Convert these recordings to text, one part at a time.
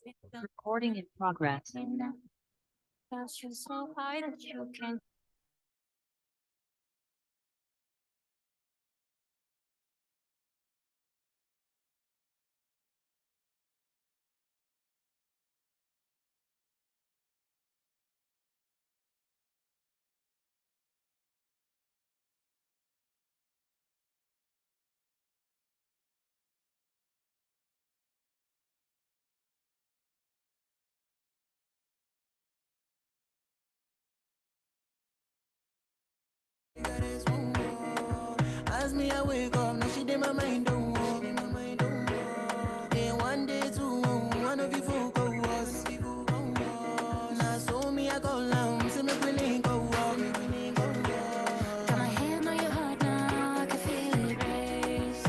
Recording in progress. As me, I wake up, now she did my mind don't walk. Then one day, two, one of you folk go was. Now so me, I go down, see me willing go walk. Got my hand on your heart now, I can feel it race.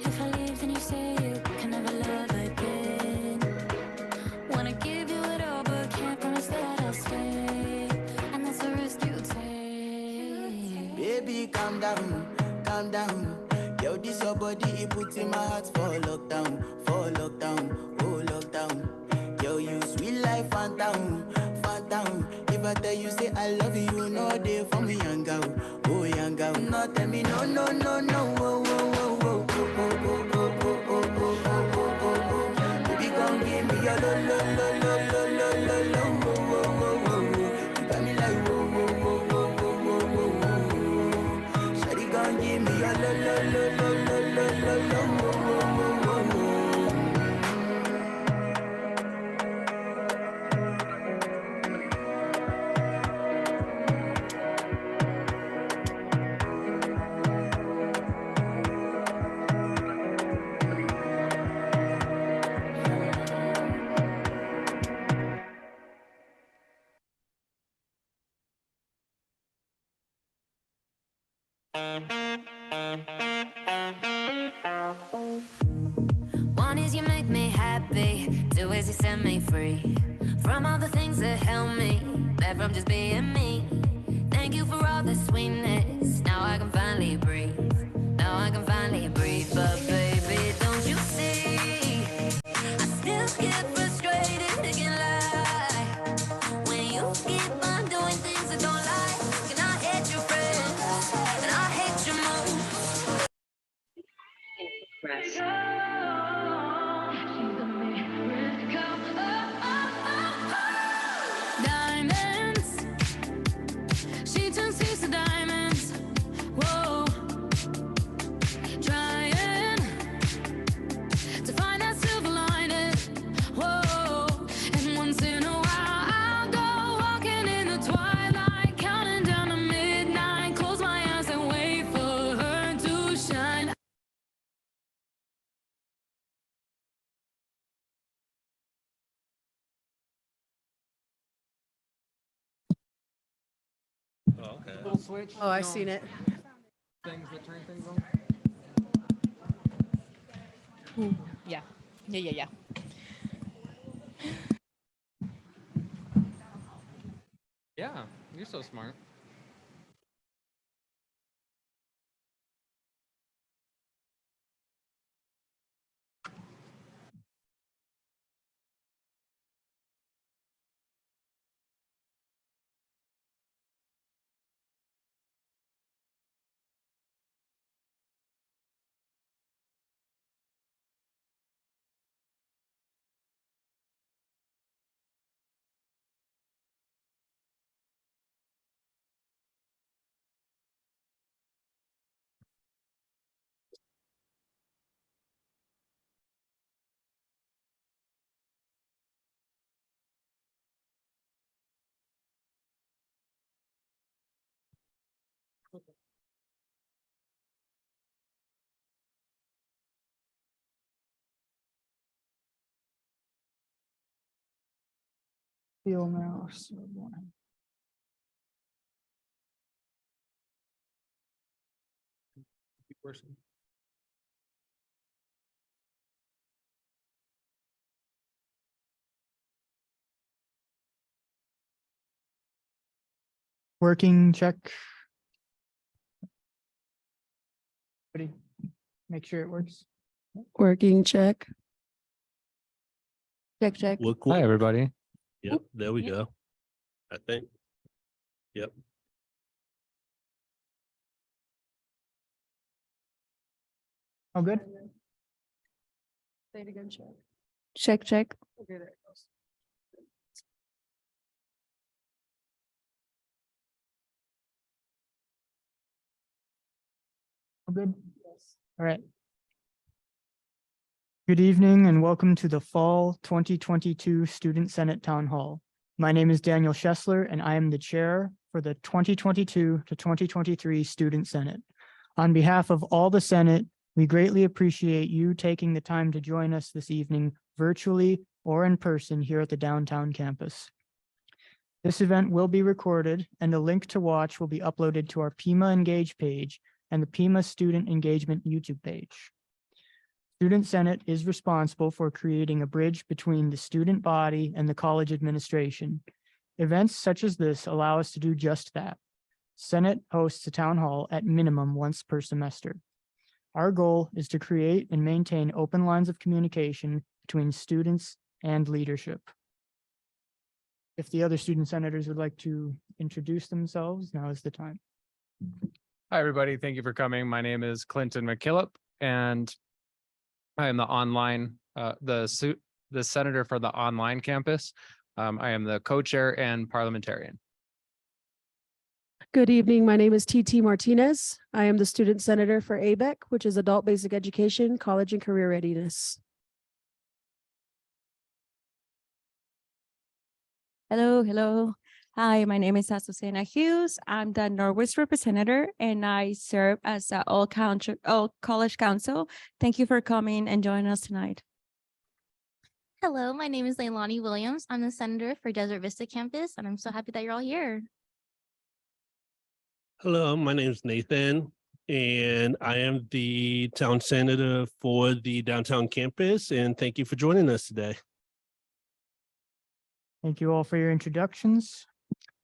If I leave, then you say you can never love again. Wanna give you it all, but can't promise that I'll stay. And that's the risk you take. Baby, calm down, calm down. Yo, this your body, it puts in my heart for lockdown, oh lockdown. Yo, you sweet life, phantom, phantom. If I tell you, say I love you, you know they for me, young girl, oh young girl. No, tell me, no, no, no, no, oh, oh, oh, oh, oh, oh, oh, oh, oh, oh, oh, oh, oh, oh. Baby, come give me your lo, lo, lo, lo, lo, lo, lo, lo, oh, oh, oh, oh, oh. You got me like, oh, oh, oh, oh, oh, oh, oh, oh. Shawty, come give me your lo, lo, lo, lo, lo, lo, lo, lo, oh, oh, oh, oh, oh. One is you make me happy, two is you set me free from all the things that held me back from just being me. Thank you for all the sweetness. Now I can finally breathe. Now I can finally breathe. But baby, don't you see? I still get frustrated, I can't lie. When you keep on doing things I don't like, and I hate your friends, and I hate your moves. Progress. Diamonds, she turns thieves to diamonds. Whoa, trying to find that silver lining. Whoa, and once in a while I'll go walking in the twilight, counting down to midnight. Close my eyes and wait for her to shine. Oh, okay. Little switch. Oh, I seen it. Things that turn things on. Yeah. Yeah. Yeah, you're so smart. Feel now, so one. Person. Working check. Ready? Make sure it works. Working check. Check, check. We're Hi, cool. everybody. Yep, there we Yep. go. I think. Yep. Oh, good. Say it again, check. Check, check. Okay, there it goes. Oh, good. All right. Good evening and welcome to the Fall 2022 Student Senate Town Hall. My name is Daniel Schessler and I am the chair for the 2022 to 2023 Student Senate. On behalf of all the Senate, we greatly appreciate you taking the time to join us this evening virtually or in person here at the downtown campus. This event will be recorded and a link to watch will be uploaded to our Pima Engage page and the Pima Student Engagement YouTube page. Student Senate is responsible for creating a bridge between the student body and the college administration. Events such as this allow us to do just that. Senate hosts a town hall at minimum once per semester. Our goal is to create and maintain open lines of communication between students and leadership. If the other student senators would like to introduce themselves, now is the time. Hi, everybody. Thank you for coming. My name is Clinton McKillop, and I am the online, the senator for the online campus. I am the co-chair and parliamentarian. Good evening. My name is TT Martinez. I am the student senator for ABEC, which is Adult Basic Education, College and Career Readiness. Hello. Hi, my name is Azucena Hughes. I'm the Norwest representative and I serve as all college council. Thank you for coming and joining us tonight. Hello, my name is Leilani Williams. I'm the senator for Desert Vista campus, and I'm so happy that you're all here. Hello, my name is Nathan, and I am the town senator for the downtown campus, and thank you for joining us today. Thank you all for your introductions.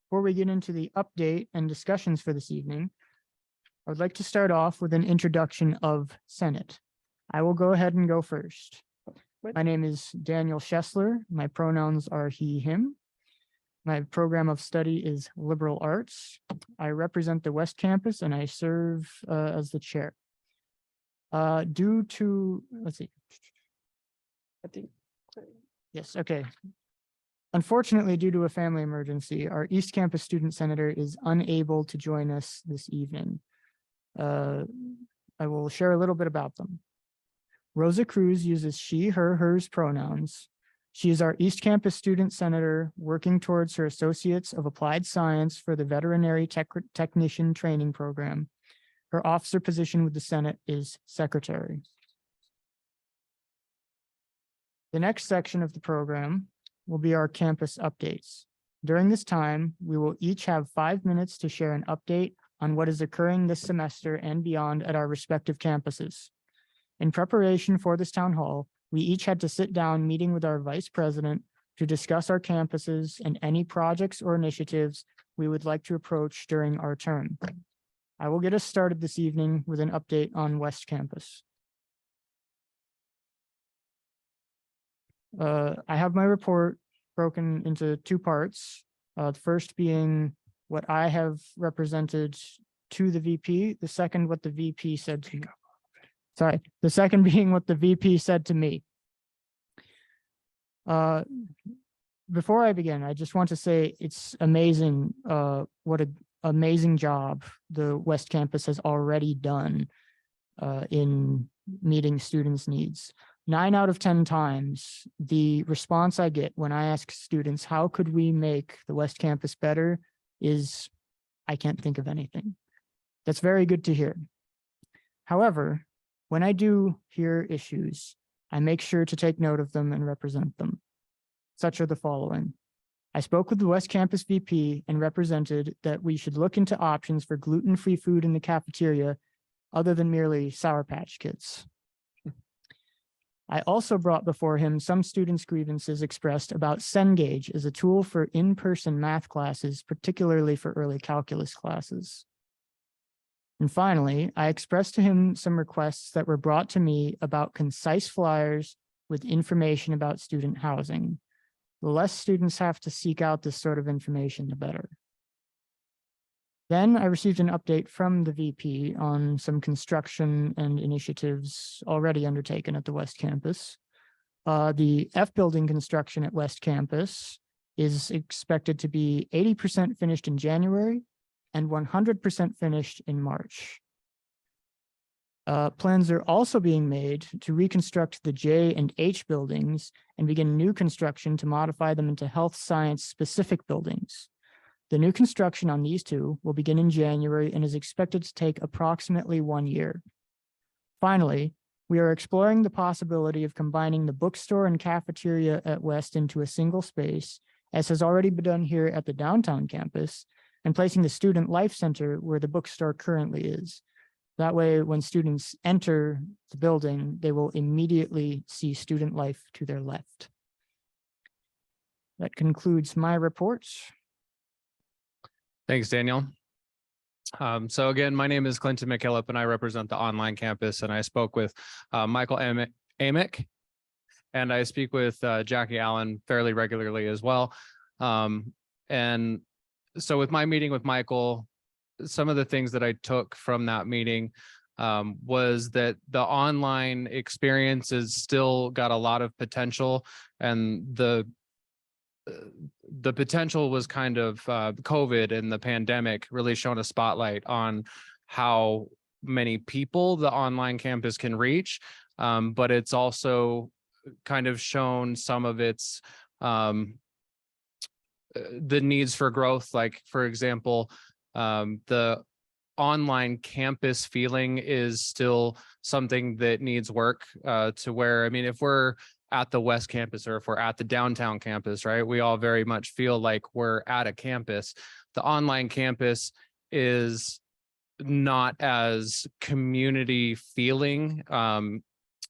Before we get into the update and discussions for this evening, I would like to start off with an introduction of Senate. I will go ahead and go first. My name is Daniel Schessler. My pronouns are he, him. My program of study is liberal arts. I represent the West Campus and I serve as the chair. Due to, let's see. I think, yes, okay. Unfortunately, due to a family emergency, our East Campus student senator is unable to join us this evening. I will share a little bit about them. Rosa Cruz uses she, her, hers pronouns. She is our East Campus student senator working towards her Associates of Applied Science for the Veterinary Technician Training Program. Her officer position with the Senate is secretary. The next section of the program will be our campus updates. During this time, we will each have 5 minutes to share an update on what is occurring this semester and beyond at our respective campuses. In preparation for this town hall, we each had to sit down meeting with our vice president to discuss our campuses and any projects or initiatives we would like to approach during our term. I will get us started this evening with an update on West Campus. I have my report broken into two parts. The first being what I have represented to the VP, the second what the VP said to me. Sorry, the second being what the VP said to me. Before I begin, I just want to say it's amazing what an amazing job the West Campus has already done in meeting students' needs. 9 out of 10 times, the response I get when I ask students, how could we make the West Campus better, is, I can't think of anything. That's very good to hear. However, when I do hear issues, I make sure to take note of them and represent them. Such are the following. I spoke with the West Campus VP and represented that we should look into options for gluten-free food in the cafeteria other than merely Sour Patch Kids. I also brought before him some students' grievances expressed about Cengage as a tool for in-person math classes, particularly for early calculus classes. And finally, I expressed to him some requests that were brought to me about concise flyers with information about student housing. The less students have to seek out this sort of information, the better. Then I received an update from the VP on some construction and initiatives already undertaken at the West Campus. The F building construction at West Campus is expected to be 80% finished in January and 100% finished in March. Plans are also being made to reconstruct the J and H buildings and begin new construction to modify them into health science specific buildings. The new construction on these two will begin in January and is expected to take approximately 1 year. Finally, we are exploring the possibility of combining the bookstore and cafeteria at West into a single space, as has already been done here at the downtown campus, and placing the Student Life Center where the bookstore currently is. That way, when students enter the building, they will immediately see Student Life to their left. That concludes my report. Thanks, Daniel. So again, my name is Clinton McKillop and I represent the online campus, and I spoke with Michael Amick, and I speak with Jackie Allen fairly regularly as well. And so with my meeting with Michael, some of the things that I took from that meeting was that the online experience is still got a lot of potential, and the potential was kind of COVID and the pandemic really shone a spotlight on how many people the online campus can reach. But it's also kind of shown some of its the needs for growth. Like, for example, the online campus feeling is still something that needs work to where, I mean, if we're at the West Campus or if we're at the downtown campus, right, we all very much feel like we're at a campus. The online campus is not as community feeling.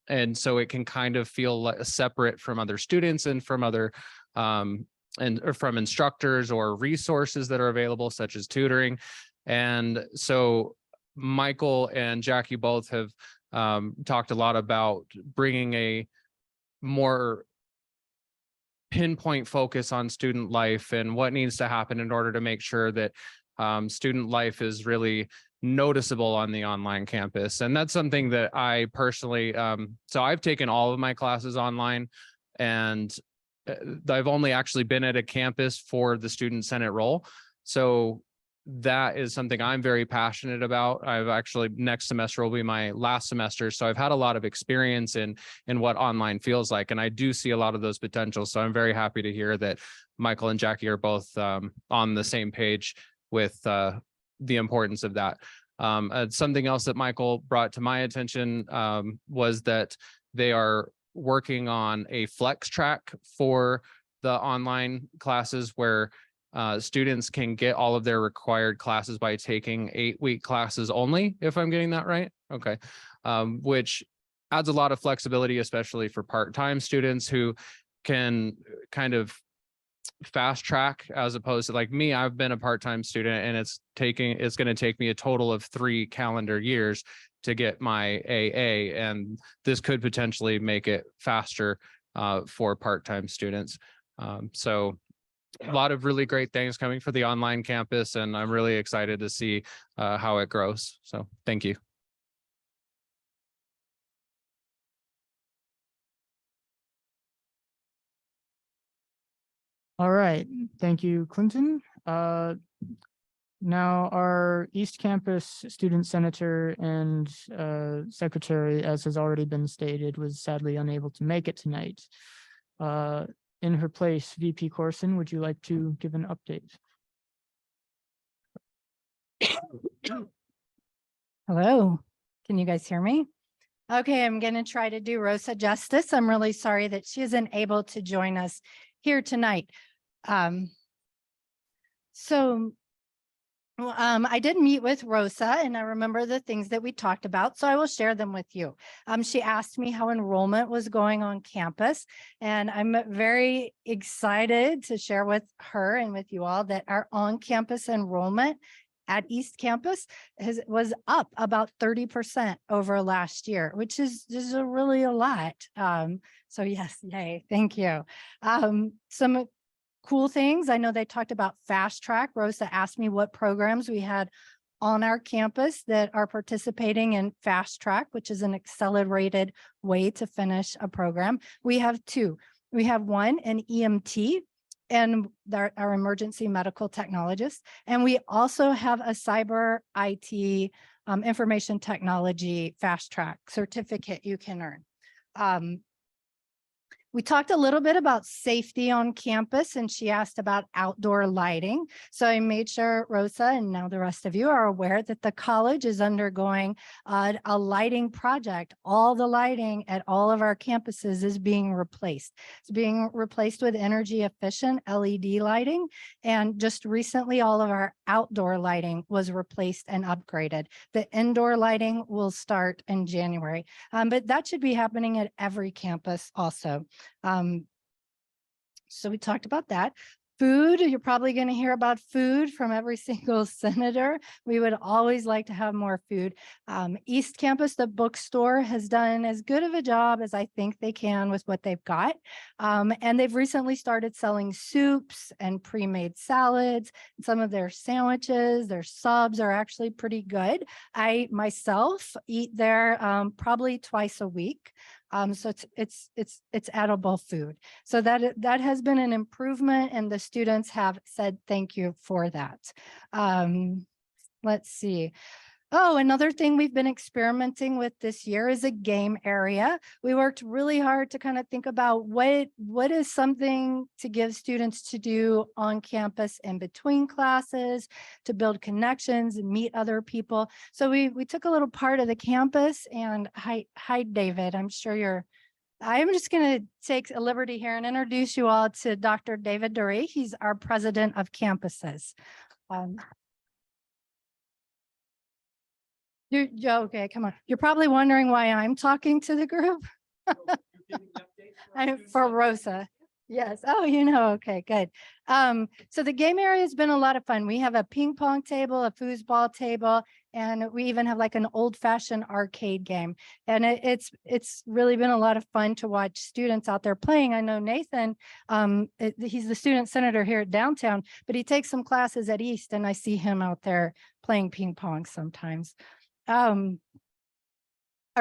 And so it can kind of feel separate from other students and from other or from instructors or resources that are available, such as tutoring. And so Michael and Jackie both have talked a lot about bringing a more pinpoint focus on student life and what needs to happen in order to make sure that student life is really noticeable on the online campus. And that's something that I personally, so I've taken all of my classes online, and I've only actually been at a campus for the Student Senate role. So that is something I'm very passionate about. I've actually, next semester will be my last semester. So I've had a lot of experience in what online feels like. And I do see a lot of those potentials. So I'm very happy to hear that Michael and Jackie are both on the same page with the importance of that. Something else that Michael brought to my attention was that they are working on a flex track for the online classes where students can get all of their required classes by taking 8-week classes only, if I'm getting that right. Okay. Which adds a lot of flexibility, especially for part-time students who can kind of fast track, as opposed to like me. I've been a part-time student, and it's going to take me a total of 3 calendar years to get my AA, and this could potentially make it faster for part-time students. So a lot of really great things coming for the online campus, and I'm really excited to see how it grows. So thank you. All right, thank you, Clinton. Now our East Campus student senator and secretary, as has already been stated, was sadly unable to make it tonight. In her place, VP Corson, would you like to give an update? Hello, can you guys hear me? Okay, I'm going to try to do Rosa justice. I'm really sorry that she isn't able to join us here tonight. I did meet with Rosa, and I remember the things that we talked about, so I will share them with you. She asked me how enrollment was going on campus, and I'm very excited to share with her and with you all that our on-campus enrollment at East Campus was up about 30% over last year, which is just really a lot. So yes, yay, thank you. Some cool things. I know they talked about Fast Track. Rosa asked me what programs we had on our campus that are participating in Fast Track, which is an accelerated way to finish a program. We have two. We have one, an EMT, and our emergency medical technologist. And we also have a cyber IT information technology Fast Track certificate you can earn. We talked a little bit about safety on campus, and she asked about outdoor lighting. So I made sure Rosa and now the rest of you are aware that the college is undergoing a lighting project. All the lighting at all of our campuses is being replaced. It's being replaced with energy efficient LED lighting. And just recently, all of our outdoor lighting was replaced and upgraded. The indoor lighting will start in January, but that should be happening at every campus also. So we talked about that. Food, you're probably going to hear about food from every single senator. We would always like to have more food. East Campus, the bookstore, has done as good of a job as I think they can with what they've got. And they've recently started selling soups and pre-made salads. Some of their sandwiches, their subs are actually pretty good. I myself eat there probably twice a week. So it's edible food. So that has been an improvement, and the students have said thank you for that. Let's see. Oh, another thing we've been experimenting with this year is a game area. We worked really hard to kind of think about what is something to give students to do on campus in between classes, to build connections and meet other people. So we took a little part of the campus, and hi David, I'm just going to take a liberty here and introduce you all to Dr. David Dury. He's our president of campuses. Okay, come on. You're probably wondering why I'm talking to the group. For Rosa. Yes. Oh, okay, good. So the game area has been a lot of fun. We have a ping pong table, a foosball table, and we even have like an old fashioned arcade game. And it's really been a lot of fun to watch students out there playing. I know Nathan, he's the student senator here at downtown, but he takes some classes at East, and I see him out there playing ping pong sometimes. Our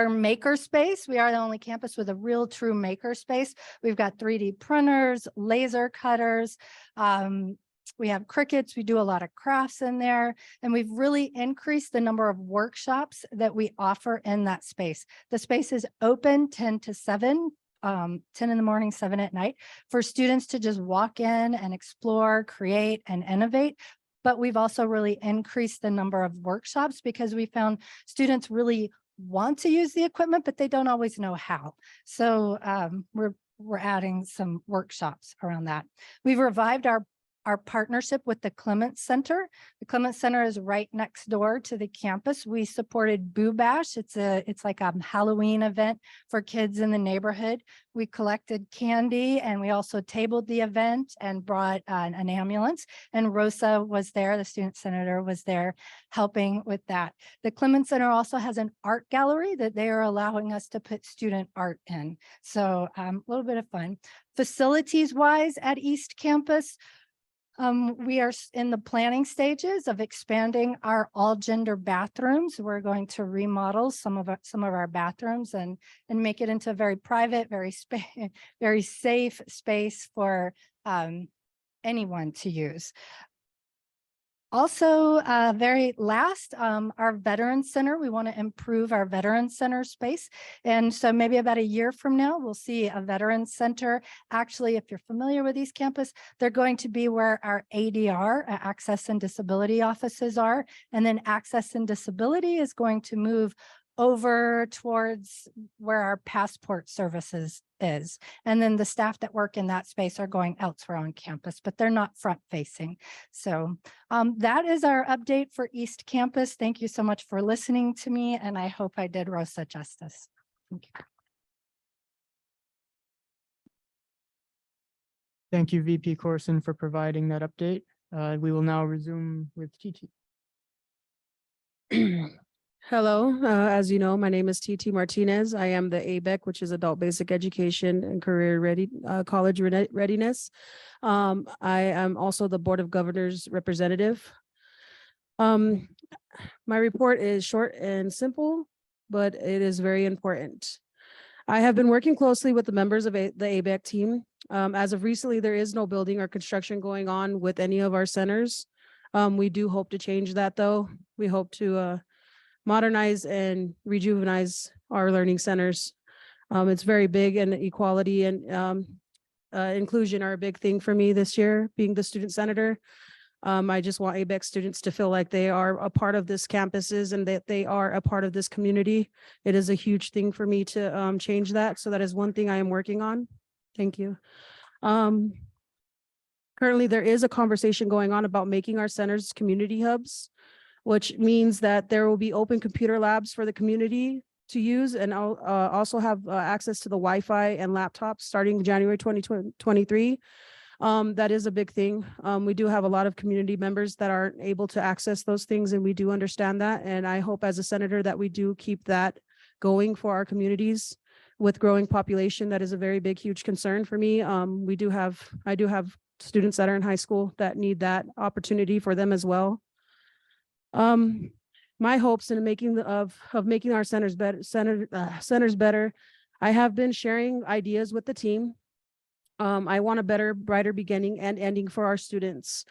maker space, we are the only campus with a real true maker space. We've got 3D printers, laser cutters. We have crickets. We do a lot of crafts in there, and we've really increased the number of workshops that we offer in that space. The space is open 10 to 7, 10 in the morning, 7 at night, for students to just walk in and explore, create, and innovate. But we've also really increased the number of workshops because we found students really want to use the equipment, but they don't always know how. So we're adding some workshops around that. We've revived our partnership with the Clements Center. The Clements Center is right next door to the campus. We supported Boo Bash. It's like a Halloween event for kids in the neighborhood. We collected candy, and we also tabled the event and brought an ambulance. And Rosa was there, the student senator was there helping with that. The Clements Center also has an art gallery that they are allowing us to put student art in. So a little bit of fun. Facilities wise at East Campus, we are in the planning stages of expanding our all gender bathrooms. We're going to remodel some of our bathrooms and make it into a very private, very safe space for anyone to use. Also, very last, our Veterans Center, we want to improve our Veterans Center space. And so maybe about a year from now, we'll see a Veterans Center. Actually, if you're familiar with East Campus, they're going to be where our ADR, Access and Disability offices are. And then Access and Disability is going to move over towards where our passport services is. And then the staff that work in that space are going elsewhere on campus, but they're not front facing. So that is our update for East Campus. Thank you so much for listening to me, and I hope I did Rosa justice. Thank you. Thank you, VP Corson, for providing that update. We will now resume with TT. Hello, as you know, my name is TT Martinez. I am the ABEC, which is Adult Basic Education and Career Ready, College Readiness. I am also the Board of Governors representative. My report is short and simple, but it is very important. I have been working closely with the members of the ABEC team. As of recently, there is no building or construction going on with any of our centers. We do hope to change that, though. We hope to modernize and rejuvenize our learning centers. It's very big, and equality and inclusion are a big thing for me this year, being the student senator. I just want ABEC students to feel like they are a part of this campuses and that they are a part of this community. It is a huge thing for me to change that. So that is one thing I am working on. Thank you. Currently, there is a conversation going on about making our centers community hubs, which means that there will be open computer labs for the community to use, and I'll also have access to the Wi-Fi and laptops starting January 2023. That is a big thing. We do have a lot of community members that aren't able to access those things, and we do understand that. And I hope as a senator that we do keep that going for our communities with growing population. That is a very big, huge concern for me. I do have students that are in high school that need that opportunity for them as well. My hopes in making making our centers better. I have been sharing ideas with the team. I want a better, brighter beginning and ending for our students.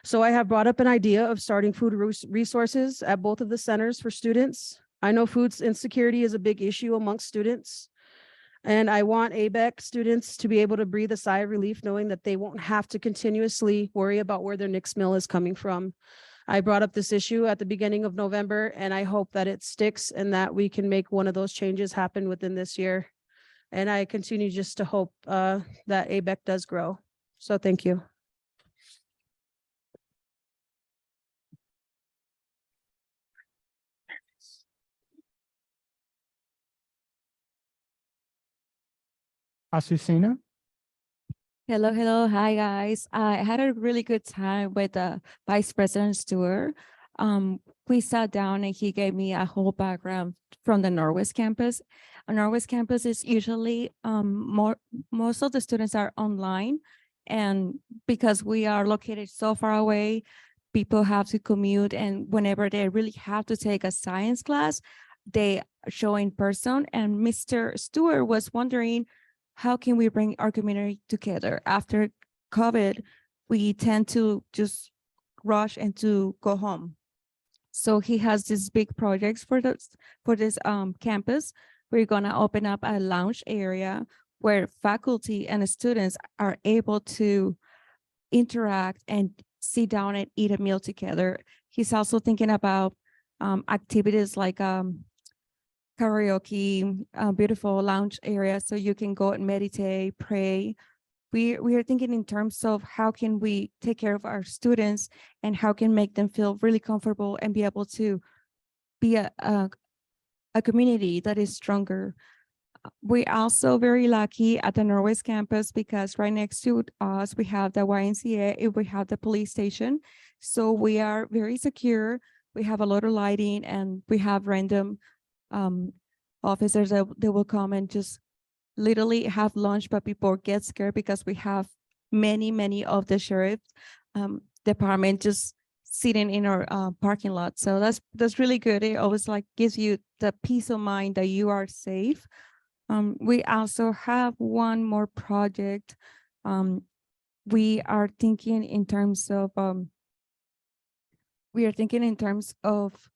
So I have brought up an idea of starting food resources at both of the centers for students. I know food insecurity is a big issue amongst students. And I want ABEC students to be able to breathe a sigh of relief knowing that they won't have to continuously worry about where their next meal is coming from. I brought up this issue at the beginning of November, and I hope that it sticks and that we can make one of those changes happen within this year. And I continue just to hope that ABEC does grow. So thank you. Azucena? Hello, hello. Hi, guys. I had a really good time with the Vice President's tour. We sat down and he gave me a whole background from the Norwest campus. Norwest campus is usually most of the students are online, and because we are located so far away, people have to commute, and whenever they really have to take a science class, they show in person. And Mr. Stewart was wondering, how can we bring our community together? After COVID, we tend to just rush and to go home. So he has these big projects for this campus. We're gonna open up a lounge area where faculty and students are able to interact and sit down and eat a meal together. He's also thinking about activities like karaoke, beautiful lounge area so you can go and meditate, pray. We are thinking in terms of how can we take care of our students and how can make them feel really comfortable and be able to be a community that is stronger. We also very lucky at the Norwest campus because right next to us, we have the YMCA and we have the police station. So we are very secure. We have a lot of lighting and we have random officers that they will come and just literally have lunch, but people get scared because we have many of the sheriff department just sitting in our parking lot. So that's really good. It always like gives you the peace of mind that you are safe. We also have one more project. We are thinking in terms of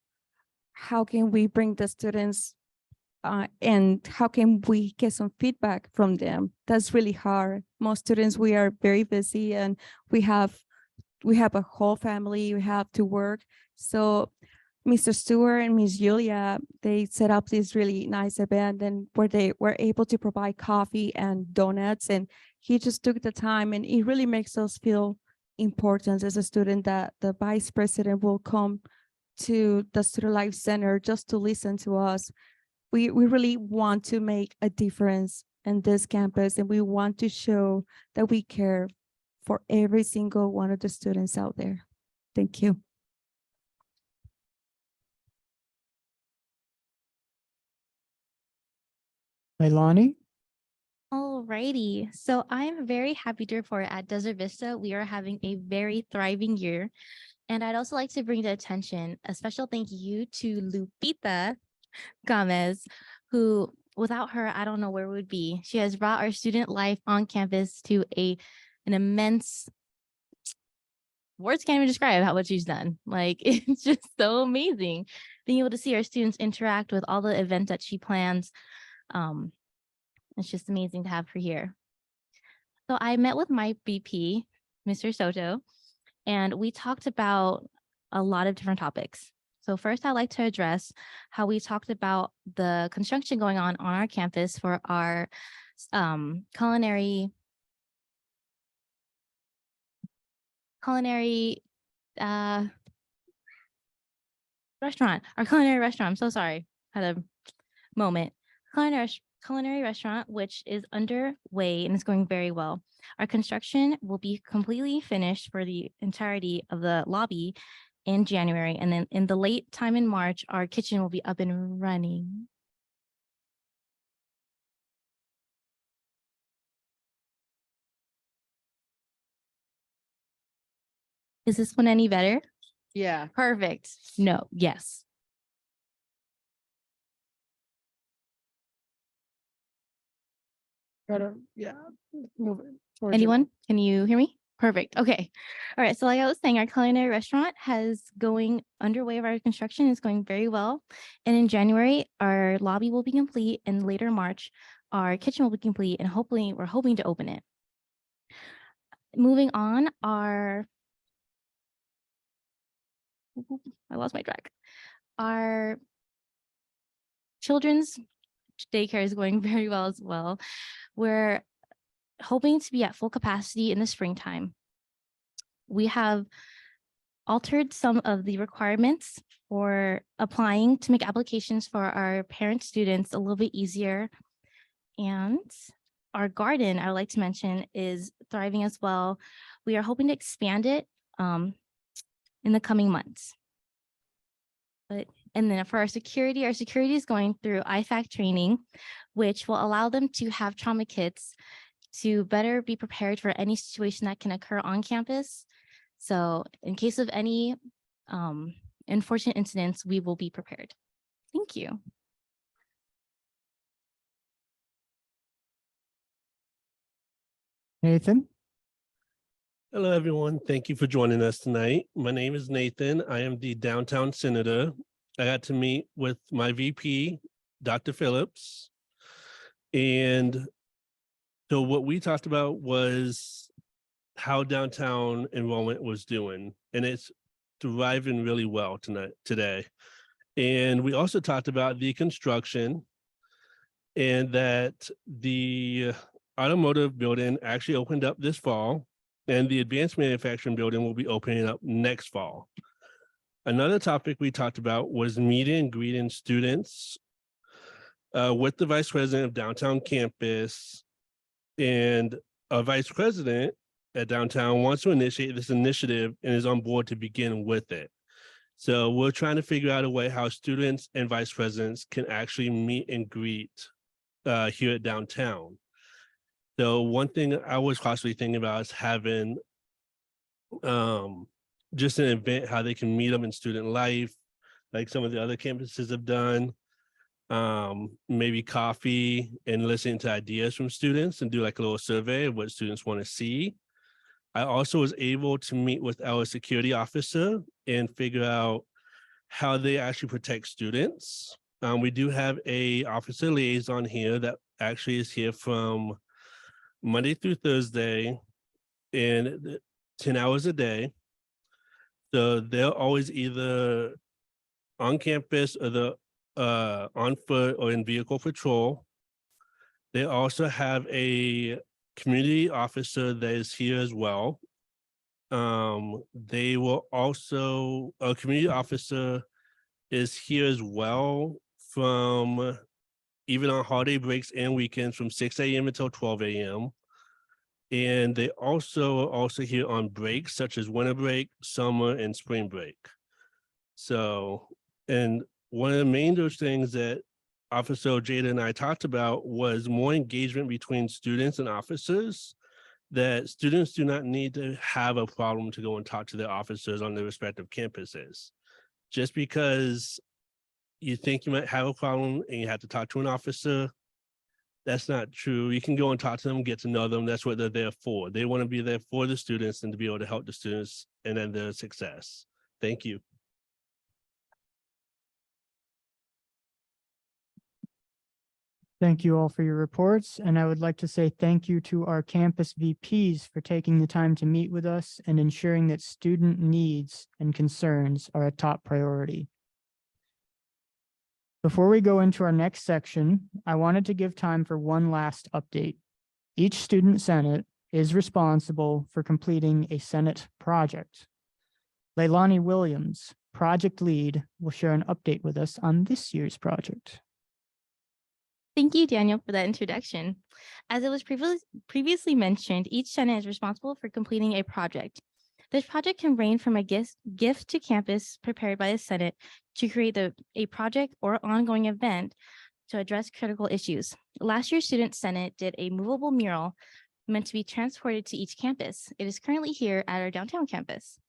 how can we bring the students and how can we get some feedback from them? That's really hard. Most students, we are very busy and we have a whole family, we have to work. So Mr. Stewart and Miss Julia, they set up this really nice event and where they were able to provide coffee and donuts. And he just took the time, and it really makes us feel important as a student that the vice president will come to the Student Life Center just to listen to us. We really want to make a difference in this campus, and we want to show that we care for every single one of the students out there. Thank you. Leilani? Alrighty, so I'm very happy to report at Desert Vista, we are having a very thriving year. And I'd also like to bring to attention a special thank you to Lupita Gomez, who without her, I don't know where we would be. She has brought our student life on campus to an immense, words can't even describe how much she's done. Like, it's just so amazing being able to see our students interact with all the events that she plans. It's just amazing to have her here. So I met with my BP, Mr. Soto, and we talked about a lot of different topics. So first, I'd like to address how we talked about the construction going on our campus for our culinary restaurant, our culinary restaurant. I'm so sorry, had a moment. Culinary restaurant, which is underway and is going very well. Our construction will be completely finished for the entirety of the lobby in January. And then in the late time in March, our kitchen will be up and running. Is this one any better? Yeah. Perfect. No, yes. Yeah. Move it towards you. Anyone? Can you hear me? Perfect. Okay. All right. So like I was saying, our culinary restaurant has going underway of our construction is going very well. And in January, our lobby will be complete, and later in March, our kitchen will be complete, and hopefully we're hoping to open it. Moving on, I lost my track. Our children's daycare is going very well as well. We're hoping to be at full capacity in the springtime. We have altered some of the requirements for applying to make applications for our parent students a little bit easier. And our garden, I would like to mention, is thriving as well. We are hoping to expand it in the coming months. And then for our security is going through IFAC training, which will allow them to have trauma kits to better be prepared for any situation that can occur on campus. So in case of any unfortunate incidents, we will be prepared. Thank you. Nathan? Hello, everyone. Thank you for joining us tonight. My name is Nathan. I am the downtown senator. I got to meet with my VP, Dr. Phillips. And so what we talked about was how downtown enrollment was doing, and it's thriving really well today. And we also talked about the construction and that the automotive building actually opened up this fall, and the advanced manufacturing building will be opening up next fall. Another topic we talked about was meeting and greeting students with the vice president of downtown campus, and a vice president at downtown wants to initiate this initiative and is on board to begin with it. So we're trying to figure out a way how students and vice presidents can actually meet and greet here at downtown. So one thing I was possibly thinking about is having just an event, how they can meet them in student life, like some of the other campuses have done. Maybe coffee and listening to ideas from students and do like a little survey of what students want to see. I also was able to meet with our security officer and figure out how they actually protect students. We do have a officer liaison here that actually is here from Monday through Thursday and 10 hours a day. So they're always either on campus or on foot or in vehicle patrol. They also have a community officer that is here as well. They will also, a community officer is here as well from even on holiday breaks and weekends from 6 a.m. until 12 a.m. And they also here on breaks such as winter break, summer, and spring break. So, and one of the main those things that Officer Jada and I talked about was more engagement between students and officers, that students do not need to have a problem to go and talk to their officers on their respective campuses. Just because you think you might have a problem and you have to talk to an officer, that's not true. You can go and talk to them, get to know them. That's what they're there for. They want to be there for the students and to be able to help the students and then their success. Thank you. Thank you all for your reports, and I would like to say thank you to our campus VPs for taking the time to meet with us and ensuring that student needs and concerns are a top priority. Before we go into our next section, I wanted to give time for one last update. Each student senate is responsible for completing a senate project. Leilani Williams, project lead, will share an update with us on this year's project. Thank you, Daniel, for that introduction. As it was previously mentioned, each senate is responsible for completing a project. This project can range from a gift to campus prepared by the Senate to create a project or ongoing event to address critical issues. Last year's Student Senate did a movable mural meant to be transported to each campus. It is currently here at our downtown campus.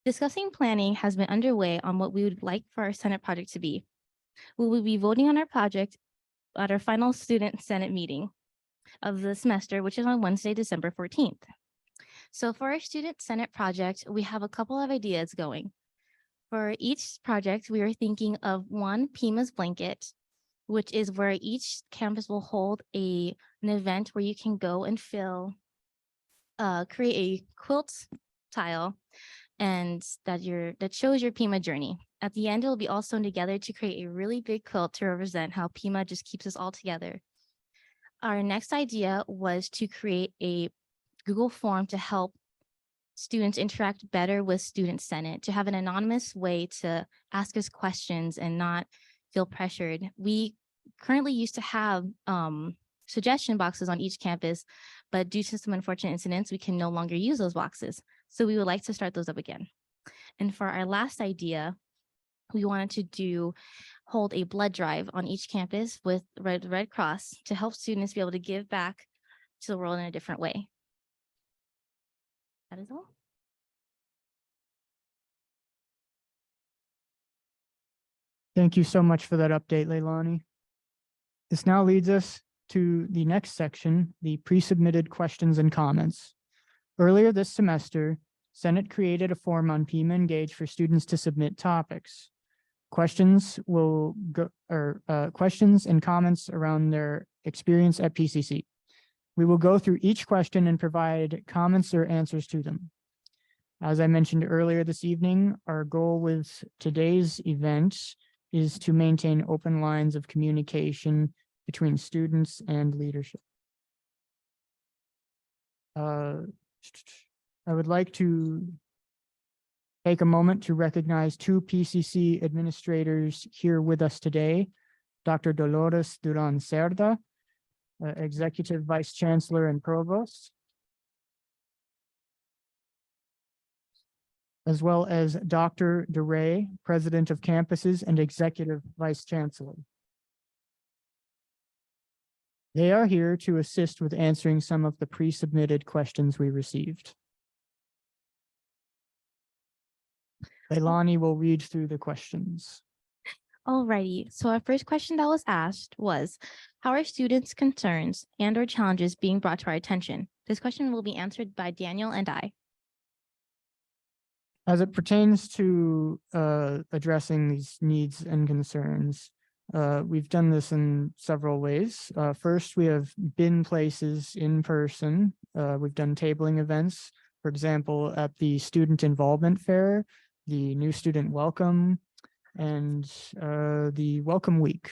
Discussing planning has been underway on what we would like for our Senate project to be. We will be voting on our project at our final Student Senate meeting of the semester, which is on Wednesday, December 14th. So for our Student Senate project, we have a couple of ideas going. For each project, we are thinking of one Pima's blanket, which is where each campus will hold an event where you can go and create a quilt tile and that shows your Pima journey. At the end, it will be all sewn together to create a really big quilt to represent how Pima just keeps us all together. Our next idea was to create a Google form to help students interact better with Student Senate, to have an anonymous way to ask us questions and not feel pressured. We currently used to have suggestion boxes on each campus, but due to some unfortunate incidents, we can no longer use those boxes. So we would like to start those up again. And for our last idea, we wanted to hold a blood drive on each campus with Red Cross to help students be able to give back to the world in a different way. That is all. Thank you so much for that update, Leilani. This now leads us to the next section, the pre-submitted questions and comments. Earlier this semester, Senate created a form on Pima Engage for students to submit topics. Questions and comments around their experience at PCC. We will go through each question and provide comments or answers to them. As I mentioned earlier this evening, our goal with today's event is to maintain open lines of communication between students and leadership. I would like to take a moment to recognize two PCC administrators here with us today, Dr. Dolores Duran Cerda, Executive Vice Chancellor and Provost, as well as Dr. DeRay, President of Campuses and Executive Vice Chancellor. They are here to assist with answering some of the pre-submitted questions we received. Leilani will read through the questions. Alrighty, so our first question that was asked was, how are students' concerns and or challenges being brought to our attention? This question will be answered by Daniel and I. As it pertains to addressing these needs and concerns, we've done this in several ways. First, we have been places in person. We've done tabling events, for example, at the Student Involvement Fair, the New Student Welcome, and the Welcome Week.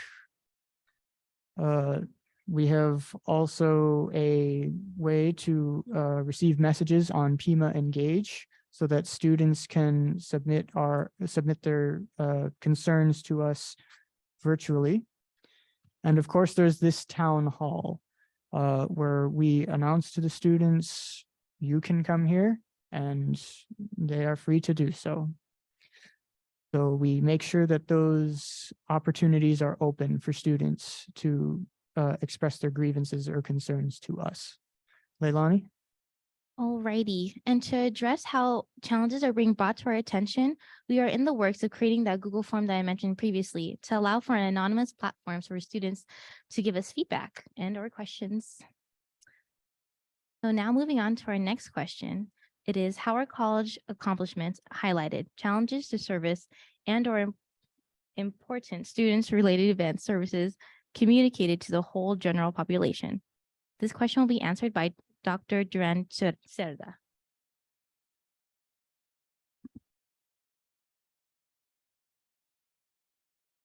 We have also a way to receive messages on Pima Engage so that students can submit their concerns to us virtually. And of course, there's this town hall where we announce to the students, you can come here, and they are free to do so. So we make sure that those opportunities are open for students to express their grievances or concerns to us. Leilani? Alrighty, and to address how challenges are being brought to our attention, we are in the works of creating that Google form that I mentioned previously to allow for an anonymous platform for students to give us feedback and or questions. So now moving on to our next question, it is how are college accomplishments highlighted, challenges to service and or important students related events services communicated to the whole general population? This question will be answered by Dr. Duran Cerda.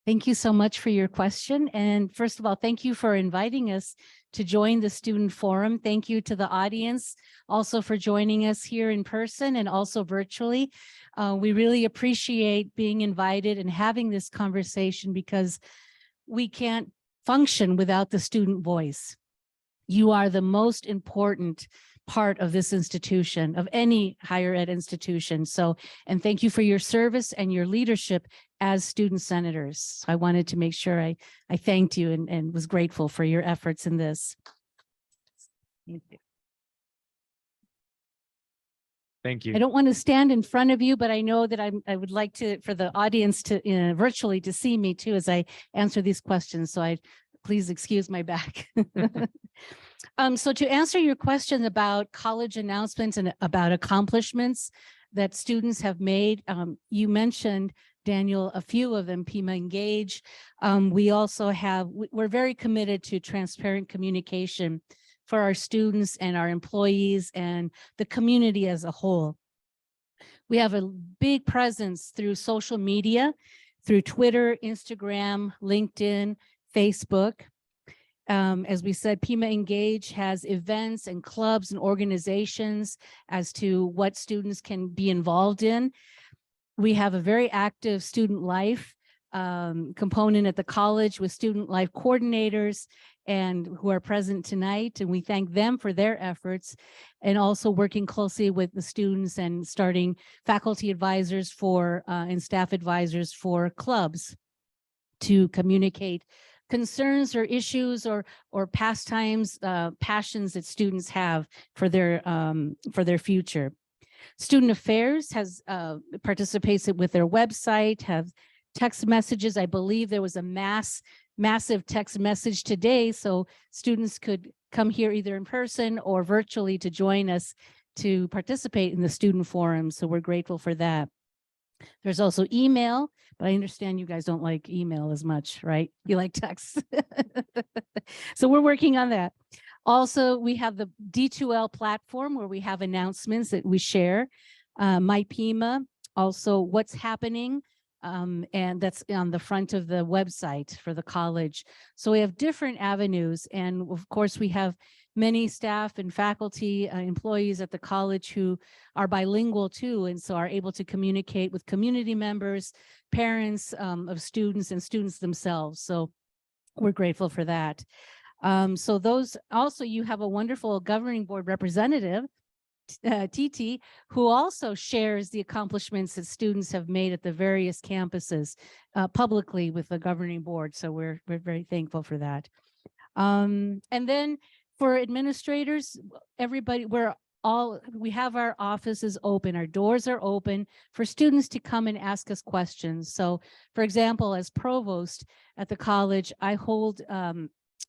Thank you so much for your question. And first of all, thank you for inviting us to join the Student Forum. Thank you to the audience also for joining us here in person and also virtually. We really appreciate being invited and having this conversation because we can't function without the student voice. You are the most important part of this institution, of any higher ed institution. So, and thank you for your service and your leadership as student senators. So I wanted to make sure I thanked you and was grateful for your efforts in this. Thank you. I don't want to stand in front of you, but I know that I would like to, for the audience to virtually to see me too, as I answer these questions. So please excuse my back. So to answer your question about college announcements and about accomplishments that students have made, you mentioned, Daniel, a few of them, Pima Engage. We also we're very committed to transparent communication for our students and our employees and the community as a whole. We have a big presence through social media, through Twitter, Instagram, LinkedIn, Facebook. As we said, Pima Engage has events and clubs and organizations as to what students can be involved in. We have a very active student life component at the college with student life coordinators and who are present tonight. And we thank them for their efforts and also working closely with the students and starting faculty advisors for and staff advisors for clubs to communicate concerns or issues or pastimes, passions that students have for their future. Student Affairs has participates with their website, have text messages. I believe there was a massive text message today, so students could come here either in person or virtually to join us to participate in the student forum. So we're grateful for that. There's also email, but I understand you guys don't like email as much, right? You like text. So we're working on that. Also, we have the D2L platform where we have announcements that we share. My Pima, also what's happening, and that's on the front of the website for the college. So we have different avenues. And of course, we have many staff and faculty employees at the college who are bilingual too, and so are able to communicate with community members, parents of students and students themselves. So we're grateful for that. So those also, you have a wonderful governing board representative, TT, who also shares the accomplishments that students have made at the various campuses publicly with the governing board. So we're very thankful for that. And then for administrators, everybody, we have our offices open, our doors are open for students to come and ask us questions. So for example, as provost at the college, I hold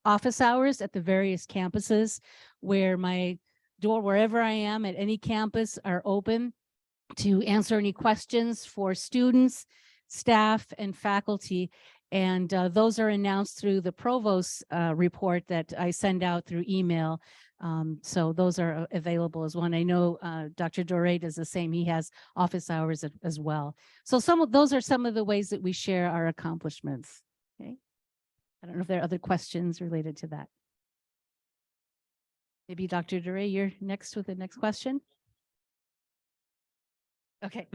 office hours at the various campuses where my door, wherever I am at any campus, are open to answer any questions for students, staff, and faculty. And those are announced through the provost report that I send out through email. So those are available as one. I know Dr. Dore does the same. He has office hours as well. So those are some of the ways that we share our accomplishments. Okay. I don't know if there are other questions related to that. Maybe Dr. Dore, you're next with the next question. Okay.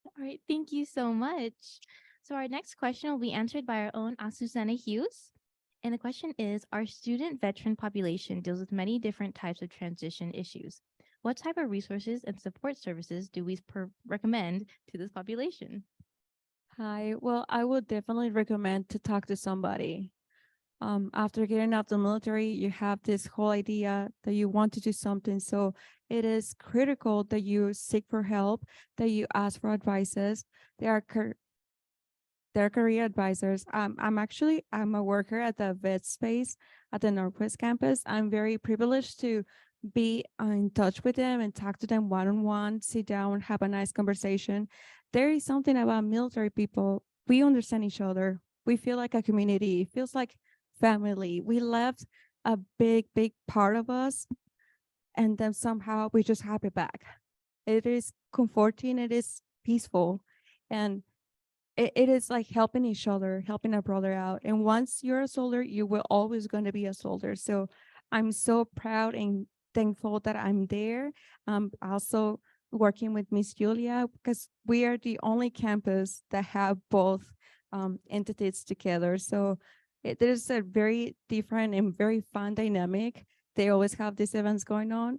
All right, thank you so much. So our next question will be answered by our own Asusana Hughes. And the question is, our student veteran population deals with many different types of transition issues. What type of resources and support services do we recommend to this population? Hi, well, I would definitely recommend to talk to somebody. After getting out of the military, you have this whole idea that you want to do something. So it is critical that you seek for help, that you ask for advices. There are career advisors. I'm a worker at the vet space at the Northwest campus. I'm very privileged to be in touch with them and talk to them one-on-one, sit down, have a nice conversation. There is something about military people. We understand each other. We feel like a community. It feels like family. We left a big, big part of us, and then somehow we just have it back. It is comforting. It is peaceful. And it is like helping each other, helping a brother out. And once you're a soldier, you will always going to be a soldier. So I'm so proud and thankful that I'm there. Also working with Miss Julia, because we are the only campus that have both entities together. So there's a very different and very fun dynamic. They always have these events going on.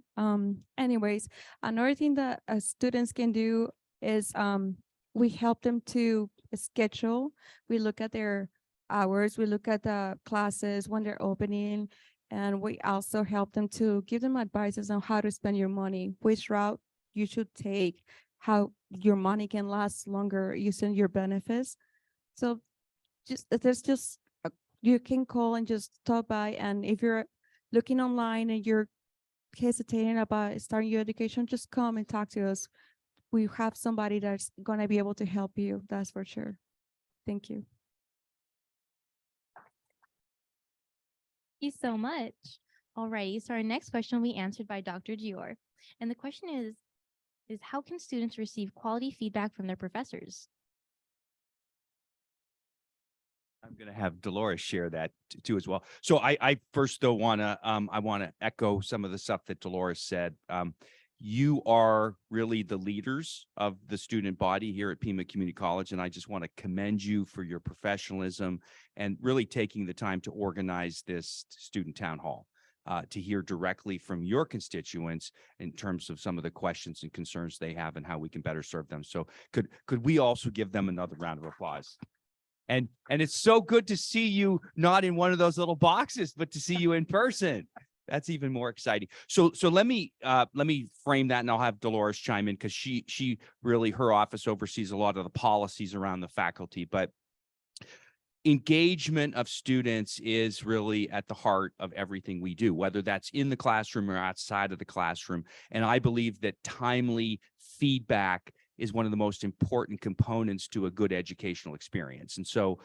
Anyways, another thing that students can do is we help them to schedule. We look at their hours, we look at the classes when they're opening, and we also help them to give them advices on how to spend your money, which route you should take, how your money can last longer using your benefits. So you can call and just stop by, and if you're looking online and you're hesitating about starting your education, just come and talk to us. We have somebody that's going to be able to help you. That's for sure. Thank you. Thank you so much. All right, so our next question will be answered by Dr. Gior. And the question is how can students receive quality feedback from their professors? I'm going to have Dolores share that too as well. So I first though want to echo some of the stuff that Dolores said. You are really the leaders of the student body here at Pima Community College, and I just want to commend you for your professionalism and really taking the time to organize this student town hall to hear directly from your constituents in terms of some of the questions and concerns they have and how we can better serve them. So could we also give them another round of applause? And it's so good to see you not in one of those little boxes, but to see you in person. That's even more exciting. So let me frame that, and I'll have Dolores chime in because she really, her office oversees a lot of the policies around the faculty. But engagement of students is really at the heart of everything we do, whether that's in the classroom or outside of the classroom. And I believe that timely feedback is one of the most important components to a good educational experience. And so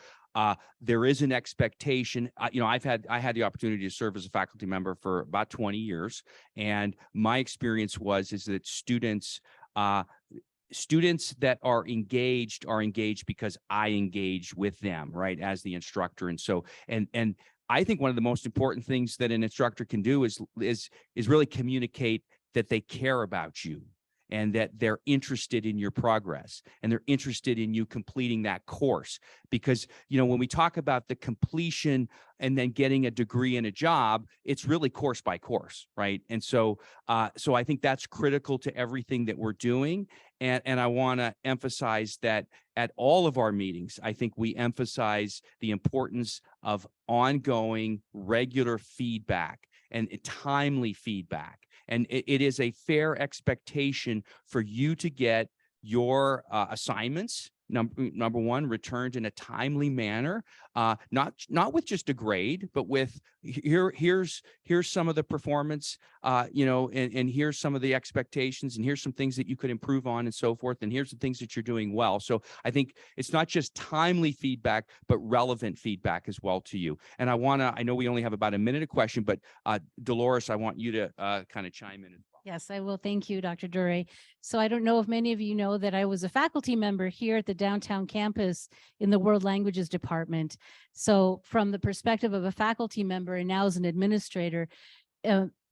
there is an expectation. I had the opportunity to serve as a faculty member for about 20 years. And my experience is that students that are engaged because I engage with them, right, as the instructor. And so, and I think one of the most important things that an instructor can do is really communicate that they care about you, and that they're interested in your progress, and they're interested in you completing that course. Because, when we talk about the completion and then getting a degree and a job, it's really course by course, right? And so, so I think that's critical to everything that we're doing. And I want to emphasize that at all of our meetings, I think we emphasize the importance of ongoing, regular feedback and timely feedback. And it is a fair expectation for you to get your assignments, number one, returned in a timely manner, not with just a grade, but with here's some of the performance, and here's some of the expectations, and here's some things that you could improve on, and so forth, and here's the things that you're doing well. So I think it's not just timely feedback, but relevant feedback as well to you. And I know we only have about a minute of question, but Dolores, I want you to kind of chime in as well. Yes, I will. Thank you, Dr. Dure. So I don't know if many of you know that I was a faculty member here at the downtown campus in the World Languages Department. So from the perspective of a faculty member and now as an administrator,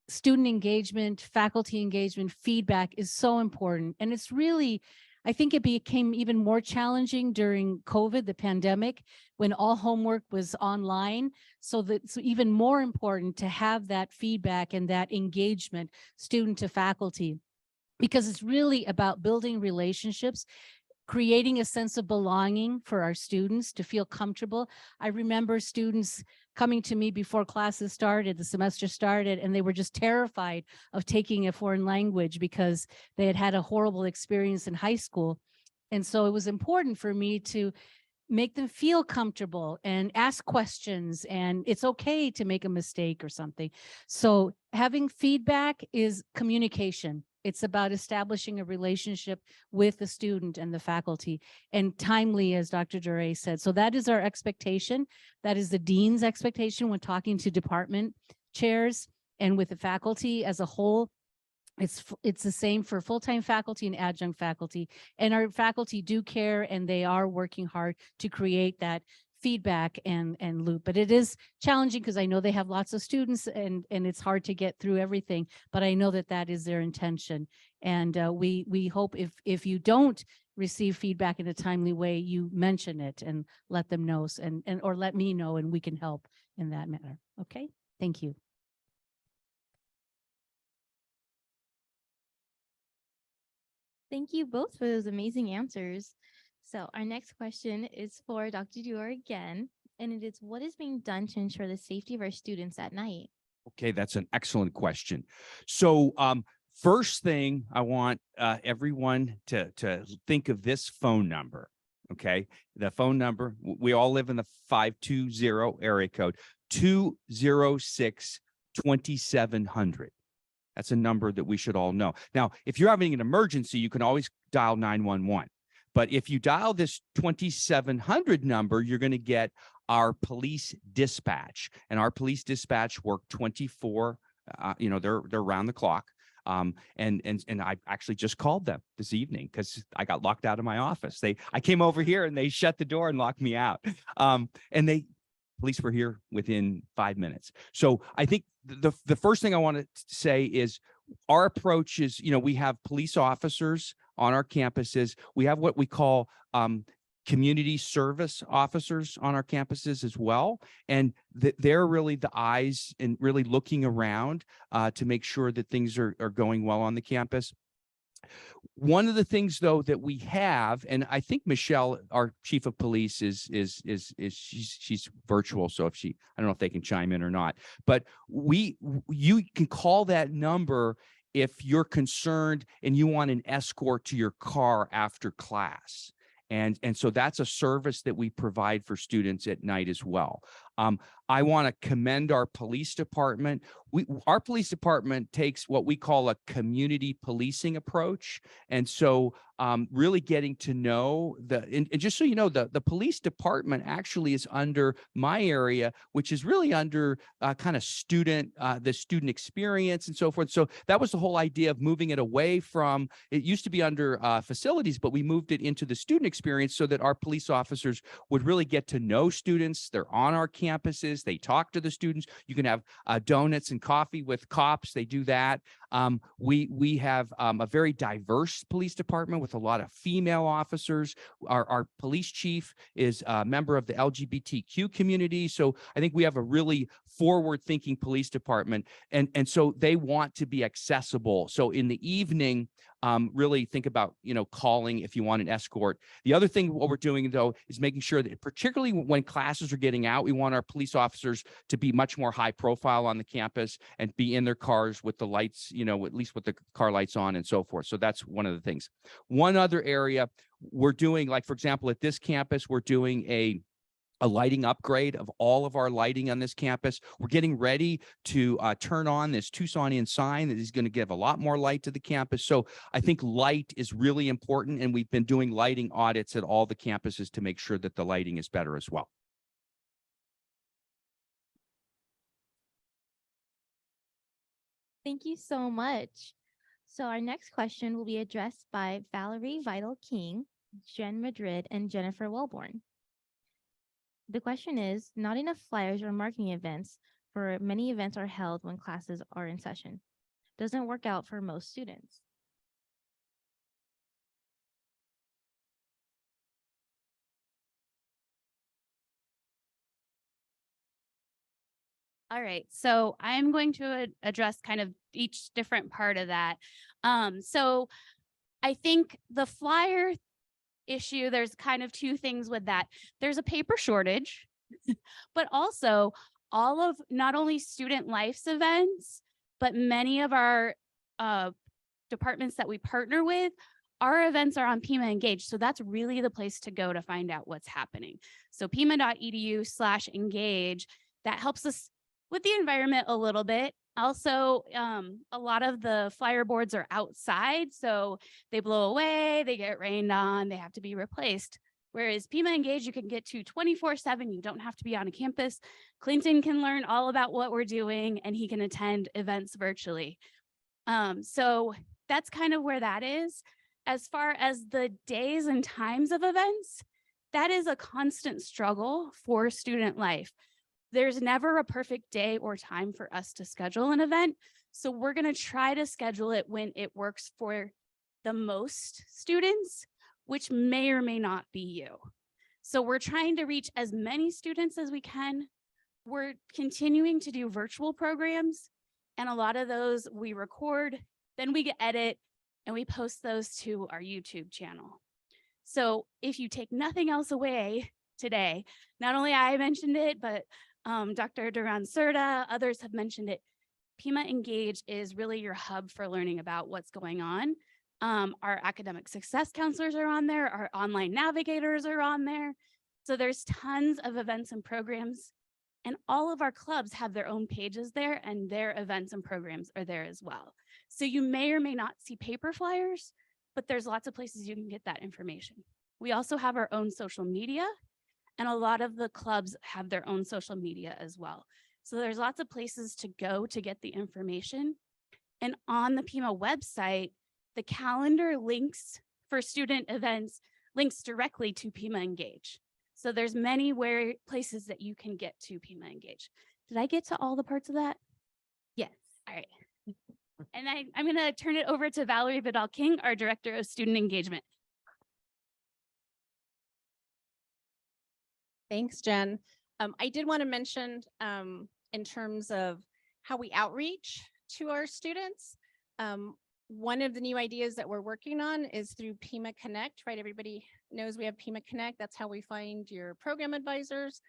student engagement, faculty engagement, feedback is so important. And it's really, I think it became even more challenging during COVID, the pandemic, when all homework was online. So that's even more important to have that feedback and that engagement, student to faculty, because it's really about building relationships, creating a sense of belonging for our students to feel comfortable. I remember students coming to me before classes started, the semester started, and they were just terrified of taking a foreign language because they had had a horrible experience in high school. And so it was important for me to make them feel comfortable and ask questions, and it's okay to make a mistake or something. So having feedback is communication. It's about establishing a relationship with the student and the faculty, and timely, as Dr. Dure said. So that is our expectation. That is the dean's expectation when talking to department chairs and with the faculty as a whole. It's the same for full-time faculty and adjunct faculty, and our faculty do care, and they are working hard to create that feedback and loop. But it is challenging because I know they have lots of students, and it's hard to get through everything, but I know that that is their intention. And we hope if you don't receive feedback in a timely way, you mention it and let them know, and or let me know, and we can help in that manner. Okay, thank you. Thank you both for those amazing answers. So our next question is for Dr. Duer again, and it is, what is being done to ensure the safety of our students at night? Okay, that's an excellent question. So first thing, I want everyone to think of this phone number. Okay, the phone number, we all live in the 520 area code, 206-2700. That's a number that we should all know. Now, if you're having an emergency, you can always dial 911. But if you dial this 2700 number, you're going to get our police dispatch, and our police dispatch work 24. They're around the clock. And I actually just called them this evening because I got locked out of my office. I came over here and they shut the door and locked me out. Police were here within 5 minutes. So I think the first thing I want to say is our approach is, we have police officers on our campuses. We have what we call community service officers on our campuses as well. And they're really the eyes and really looking around to make sure that things are going well on the campus. One of the things, though, that we have, and I think Michelle, our chief of police, she's virtual. So I don't know if they can chime in or not, but you can call that number if you're concerned and you want an escort to your car after class. And so that's a service that we provide for students at night as well. I want to commend our police department. Our police department takes what we call a community policing approach. And so really getting to know and just so you know, the police department actually is under my area, which is really under kind of the student experience and so forth. So that was the whole idea of moving it away from, it used to be under facilities, but we moved it into the student experience so that our police officers would really get to know students. They're on our campuses. They talk to the students. You can have donuts and coffee with cops. They do that. We have a very diverse police department with a lot of female officers. Our police chief is a member of the LGBTQ community. So I think we have a really forward-thinking police department. And so they want to be accessible. So in the evening, really think about, calling if you want an escort. The other thing, what we're doing, though, is making sure that particularly when classes are getting out, we want our police officers to be much more high profile on the campus and be in their cars with the lights, at least with the car lights on and so forth. So that's one of the things. One other area we're doing, like, for example, at this campus, we're doing a lighting upgrade of all of our lighting on this campus. We're getting ready to turn on this Tucsonian sign that is going to give a lot more light to the campus. So I think light is really important, and we've been doing lighting audits at all the campuses to make sure that the lighting is better as well. Thank you so much. So our next question will be addressed by Valerie Vital King, Jen Madrid, and Jennifer Wellborn. The question is, not enough flyers or marketing events for many events are held when classes are in session. Doesn't work out for most students. All right, so I'm going to address kind of each different part of that. So I think the flyer issue, there's kind of two things with that. There's a paper shortage, but also all of not only student life's events, but many of our departments that we partner with, our events are on Pima Engage. So that's really the place to go to find out what's happening. So pima.edu/engage, that helps us with the environment a little bit. Also, a lot of the flyer boards are outside, so they blow away, they get rained on, they have to be replaced. Whereas Pima Engage, you can get to 24/7. You don't have to be on a campus. Clinton can learn all about what we're doing, and he can attend events virtually. So that's kind of where that is. As far as the days and times of events, that is a constant struggle for student life. There's never a perfect day or time for us to schedule an event. So we're going to try to schedule it when it works for the most students, which may or may not be you. So we're trying to reach as many students as we can. We're continuing to do virtual programs, and a lot of those we record, then we edit, and we post those to our YouTube channel. So if you take nothing else away today, not only I mentioned it, but Dr. Duran-Serta, others have mentioned it. Pima Engage is really your hub for learning about what's going on. Our academic success counselors are on there. Our online navigators are on there. So there's tons of events and programs, and all of our clubs have their own pages there, and their events and programs are there as well. So you may or may not see paper flyers, but there's lots of places you can get that information. We also have our own social media, and a lot of the clubs have their own social media as well. So there's lots of places to go to get the information. And on the Pima website, the calendar links for student events links directly to Pima Engage. So there's many places that you can get to Pima Engage. Did I get to all the parts of that? Yes. All right. And I'm going to turn it over to Valerie Vidal-King, our Director of Student Engagement. Thanks, Jen. I did want to mention in terms of how we outreach to our students. One of the new ideas that we're working on is through Pima Connect, right? Everybody knows we have Pima Connect. That's how we find your program advisors,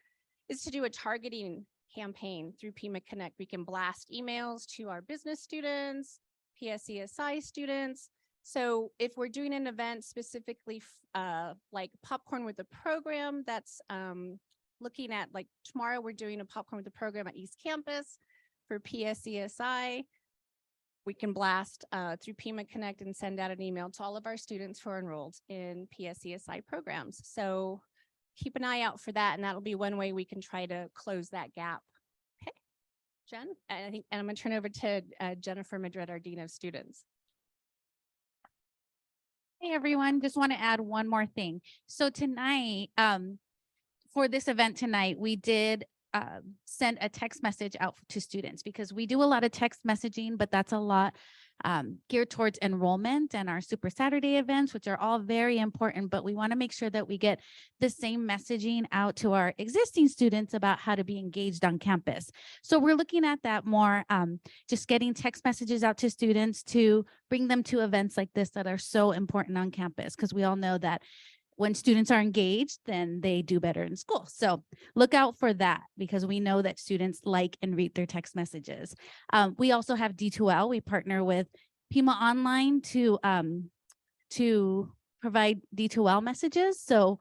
is to do a targeting campaign through Pima Connect. We can blast emails to our business students, PSESI students. So if we're doing an event specifically like popcorn with a program, that's looking at, like, tomorrow we're doing a popcorn with a program at East Campus for PSESI. We can blast through Pima Connect and send out an email to all of our students who are enrolled in PSESI programs. So keep an eye out for that, and that'll be one way we can try to close that gap. Okay, Jen, and I'm going to turn over to Jennifer Madrid, our Dean of Students. Hey everyone, just want to add one more thing. So tonight, for this event tonight, we did send a text message out to students, because we do a lot of text messaging, but that's a lot geared towards enrollment and our Super Saturday events, which are all very important, but we want to make sure that we get the same messaging out to our existing students about how to be engaged on campus. So we're looking at that more, just getting text messages out to students to bring them to events like this that are so important on campus, because we all know that when students are engaged, then they do better in school. So look out for that, because we know that students like and read their text messages. We also have D2L. We partner with Pima Online to provide D2L messages. So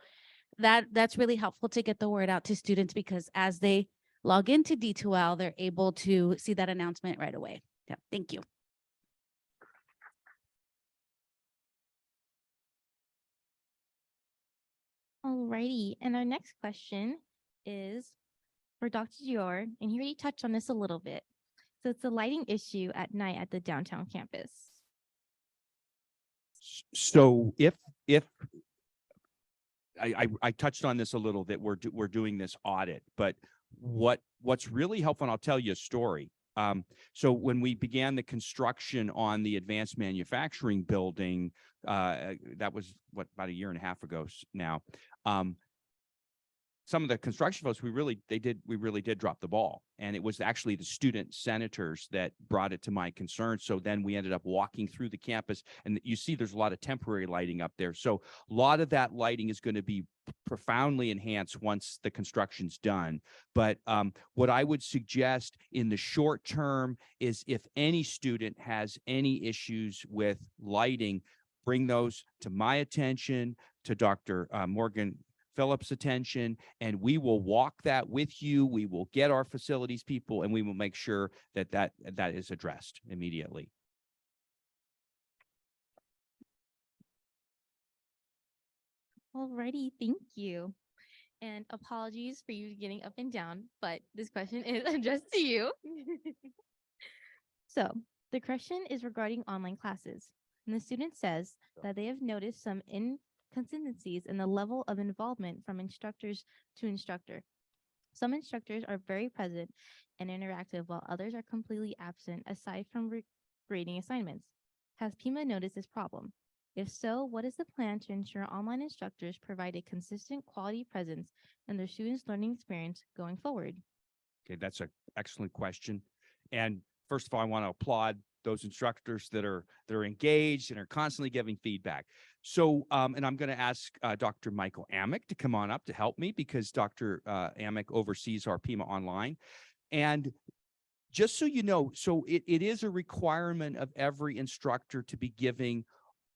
that's really helpful to get the word out to students, because as they log into D2L, they're able to see that announcement right away. Yeah, thank you. Alrighty, and our next question is for Dr. Dior, and he already touched on this a little bit. So it's a lighting issue at night at the downtown campus. So if I touched on this a little, that we're doing this audit, but what's really helpful, and I'll tell you a story. So when we began the construction on the advanced manufacturing building, that was about a year and a half ago now. some of the construction folks, we really did drop the ball. And it was actually the student senators that brought it to my concern. So then we ended up walking through the campus, and you see there's a lot of temporary lighting up there. So a lot of that lighting is going to be profoundly enhanced once the construction's done. But what I would suggest in the short term is if any student has any issues with lighting, bring those to my attention, to Dr. Morgan Phillips' attention, and we will walk that with you. We will get our facilities people, and we will make sure that that is addressed immediately. Alrighty, thank you. And apologies for you getting up and down, but this question is addressed to you. So the question is regarding online classes. And the student says that they have noticed some inconsistencies in the level of involvement from instructors to instructor. Some instructors are very present and interactive, while others are completely absent aside from grading assignments. Has Pima noticed this problem? If so, what is the plan to ensure online instructors provide a consistent quality presence in their students' learning experience going forward? Okay, that's an excellent question. And first of all, I want to applaud those instructors that are engaged and are constantly giving feedback. So, and I'm going to ask Dr. Michael Amick to come on up to help me, because Dr. Amick oversees our Pima Online. And just so you know, so it is a requirement of every instructor to be giving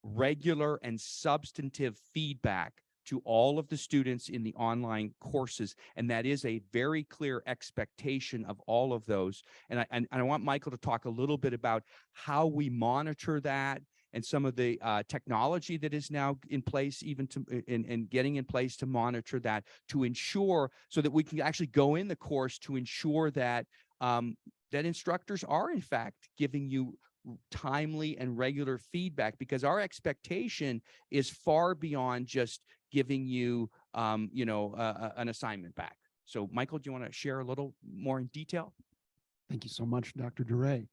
regular and substantive feedback to all of the students in the online courses. And that is a very clear expectation of all of those. And I want Michael to talk a little bit about how we monitor that and some of the technology that is now in place, even to and getting in place to monitor that, to ensure so that we can actually go in the course to ensure that that instructors are in fact giving you timely and regular feedback, because our expectation is far beyond just giving you, an assignment back. So, Michael, do you want to share a little more in detail? Thank you so much, Dr. DeRay.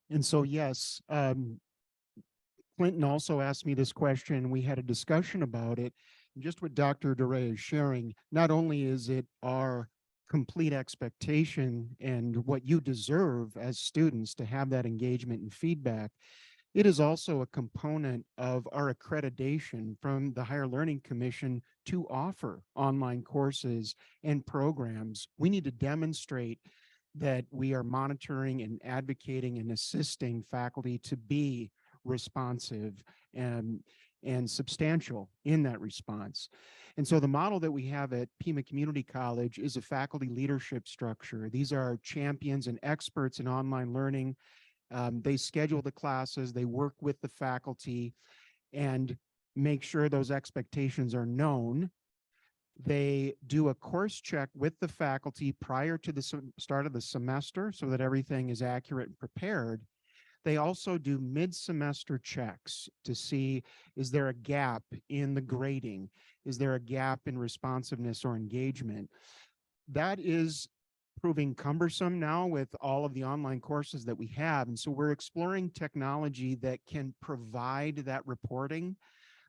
And so, yes, Clinton also asked me this question. We had a discussion about it. Just what Dr. DeRay is sharing, not only is it our complete expectation and what you deserve as students to have that engagement and feedback, it is also a component of our accreditation from the Higher Learning Commission to offer online courses and programs. We need to demonstrate that we are monitoring and advocating and assisting faculty to be responsive and substantial in that response. And so the model that we have at Pima Community College is a faculty leadership structure. These are champions and experts in online learning. They schedule the classes, they work with the faculty and make sure those expectations are known. They do a course check with the faculty prior to the start of the semester so that everything is accurate and prepared. They also do mid-semester checks to see, is there a gap in the grading? Is there a gap in responsiveness or engagement? That is proving cumbersome now with all of the online courses that we have. And so we're exploring technology that can provide that reporting.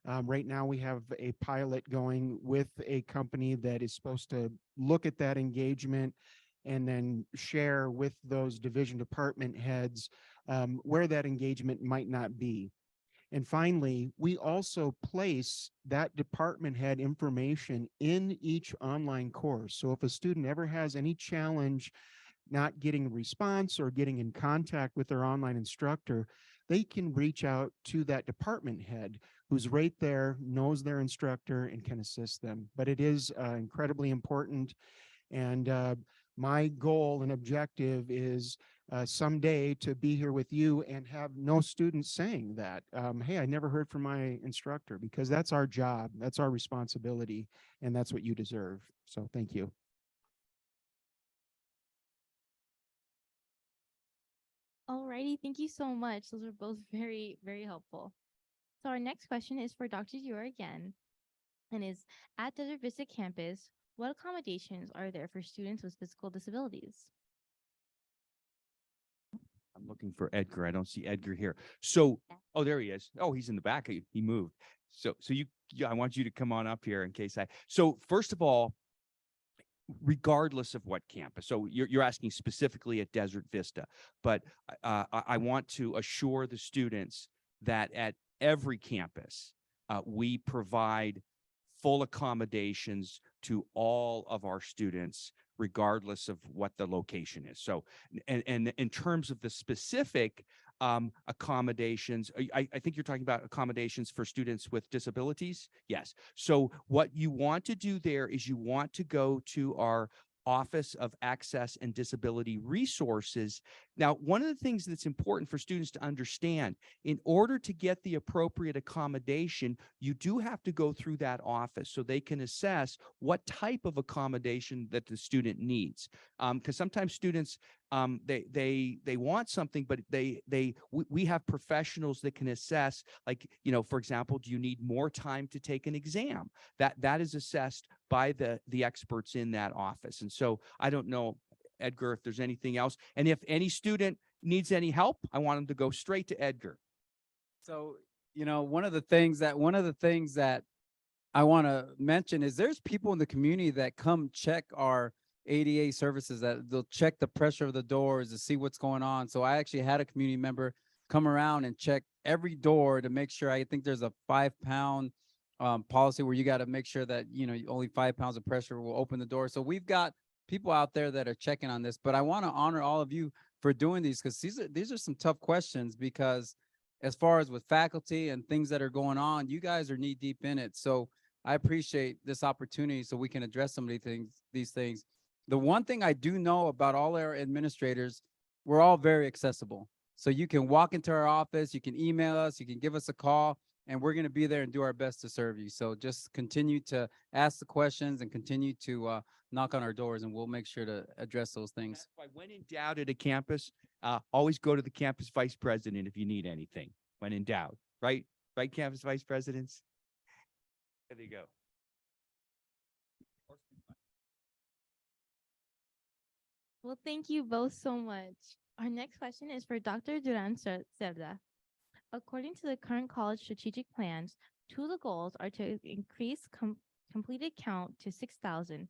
Right now we have a pilot going with a company that is supposed to look at that engagement and then share with those division department heads where that engagement might not be. And finally, we also place that department head information in each online course. So if a student ever has any challenge not getting a response or getting in contact with their online instructor, they can reach out to that department head who's right there, knows their instructor, and can assist them. But it is incredibly important. And my goal and objective is someday to be here with you and have no students saying that, hey, I never heard from my instructor, because that's our job, that's our responsibility, and that's what you deserve. So thank you. Alrighty, thank you so much. Those are both very, very helpful. So our next question is for Dr. Dior again, and is, at Desert Vista campus, what accommodations are there for students with physical disabilities? I'm looking for Edgar. I don't see Edgar here. So, oh, there he is. Oh, he's in the back. He moved. Yeah, I want you to come on up here in case so first of all, regardless of what campus, so you're asking specifically at Desert Vista, but I want to assure the students that at every campus, we provide full accommodations to all of our students, regardless of what the location is. So, and in terms of the specific accommodations, I think you're talking about accommodations for students with disabilities. Yes. So what you want to do there is you want to go to our Office of Access and Disability Resources. Now, one of the things that's important for students to understand, in order to get the appropriate accommodation, you do have to go through that office so they can assess what type of accommodation that the student needs. Because sometimes students, they want something, but we have professionals that can assess, like, for example, do you need more time to take an exam? That is assessed by the experts in that office. And so I don't know, Edgar, if there's anything else. And if any student needs any help, I want them to go straight to Edgar. So, one of the things that I want to mention is there's people in the community that come check our ADA services, that they'll check the pressure of the doors to see what's going on. So I actually had a community member come around and check every door to make sure. I think there's a 5-pound policy where you got to make sure that, only 5 pounds of pressure will open the door. So we've got people out there that are checking on this, but I want to honor all of you for doing these, because these are some tough questions, because as far as with faculty and things that are going on, you guys are knee deep in it. So I appreciate this opportunity so we can address some of these things. The one thing I do know about all our administrators, we're all very accessible. So you can walk into our office, you can email us, you can give us a call, and we're going to be there and do our best to serve you. So just continue to ask the questions and continue to knock on our doors, and we'll make sure to address those things. That's why when in doubt at a campus, always go to the campus vice president if you need anything when in doubt, right? Right, campus vice presidents? There you go. Well, thank you both so much. Our next question is for Dr. Duran Cerda. According to the current college strategic plans, two of the goals are to increase completed count to 6,000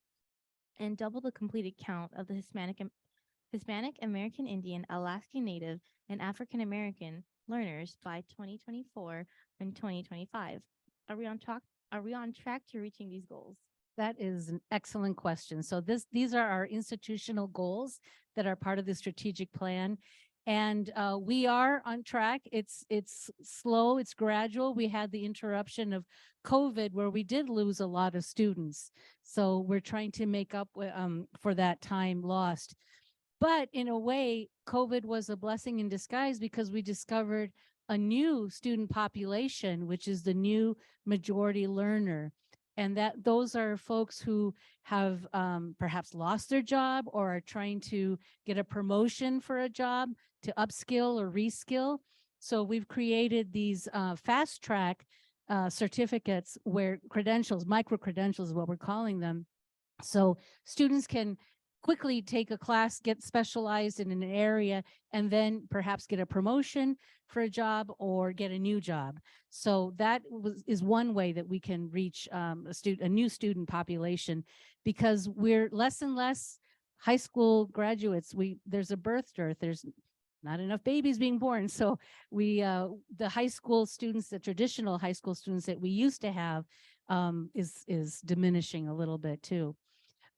and double the completed count of the Hispanic American Indian, Alaskan Native, and African American learners by 2024 and 2025. Are we on track to reaching these goals? That is an excellent question. So these are our institutional goals that are part of the strategic plan. And we are on track. It's slow, it's gradual. We had the interruption of COVID where we did lose a lot of students. So we're trying to make up for that time lost. But in a way, COVID was a blessing in disguise, because we discovered a new student population, which is the new majority learner. And those are folks who have perhaps lost their job or are trying to get a promotion for a job to upskill or reskill. So we've created these fast track certificates, where credentials, micro credentials is what we're calling them. So students can quickly take a class, get specialized in an area, and then perhaps get a promotion for a job or get a new job. So that is one way that we can reach a new student population, because we're less and less high school graduates. There's a birth dearth. There's not enough babies being born. So the high school students, the traditional high school students that we used to have is diminishing a little bit too.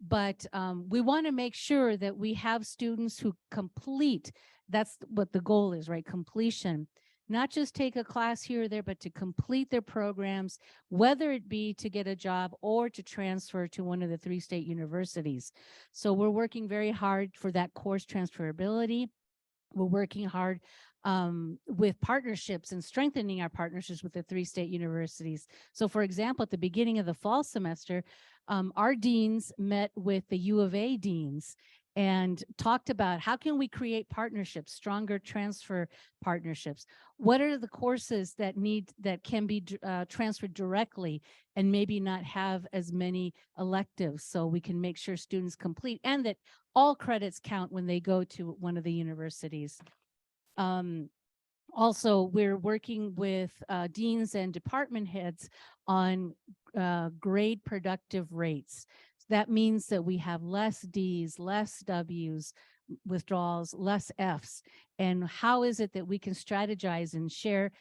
But we want to make sure that we have students who complete. That's what the goal is, right? Completion. Not just take a class here or there, but to complete their programs, whether it be to get a job or to transfer to one of the 3 state universities. So we're working very hard for that course transferability. We're working hard with partnerships and strengthening our partnerships with the 3 state universities. So for example, at the beginning of the fall semester, our deans met with the U of A deans and talked about how can we create partnerships, stronger transfer partnerships. What are the courses that can be transferred directly and maybe not have as many electives, so we can make sure students complete and that all credits count when they go to one of the universities. Also, we're working with deans and department heads on grade productive rates. That means that we have less Ds, less Ws, withdrawals, less Fs. And how is it that we can strategize and share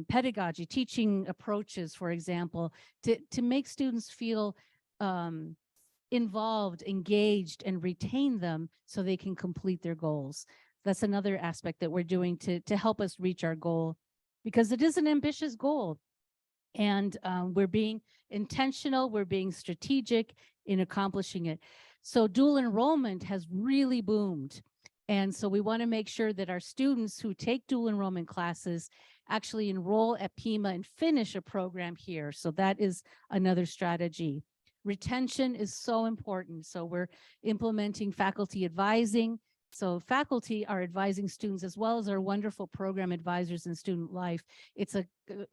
pedagogy, teaching approaches, for example, to make students feel involved, engaged, and retain them so they can complete their goals. That's another aspect that we're doing to help us reach our goal, because it is an ambitious goal. And we're being intentional, we're being strategic in accomplishing it. So dual enrollment has really boomed. And so we want to make sure that our students who take dual enrollment classes actually enroll at Pima and finish a program here. So that is another strategy. Retention is so important. So we're implementing faculty advising. So faculty are advising students as well as our wonderful program advisors in student life. It's a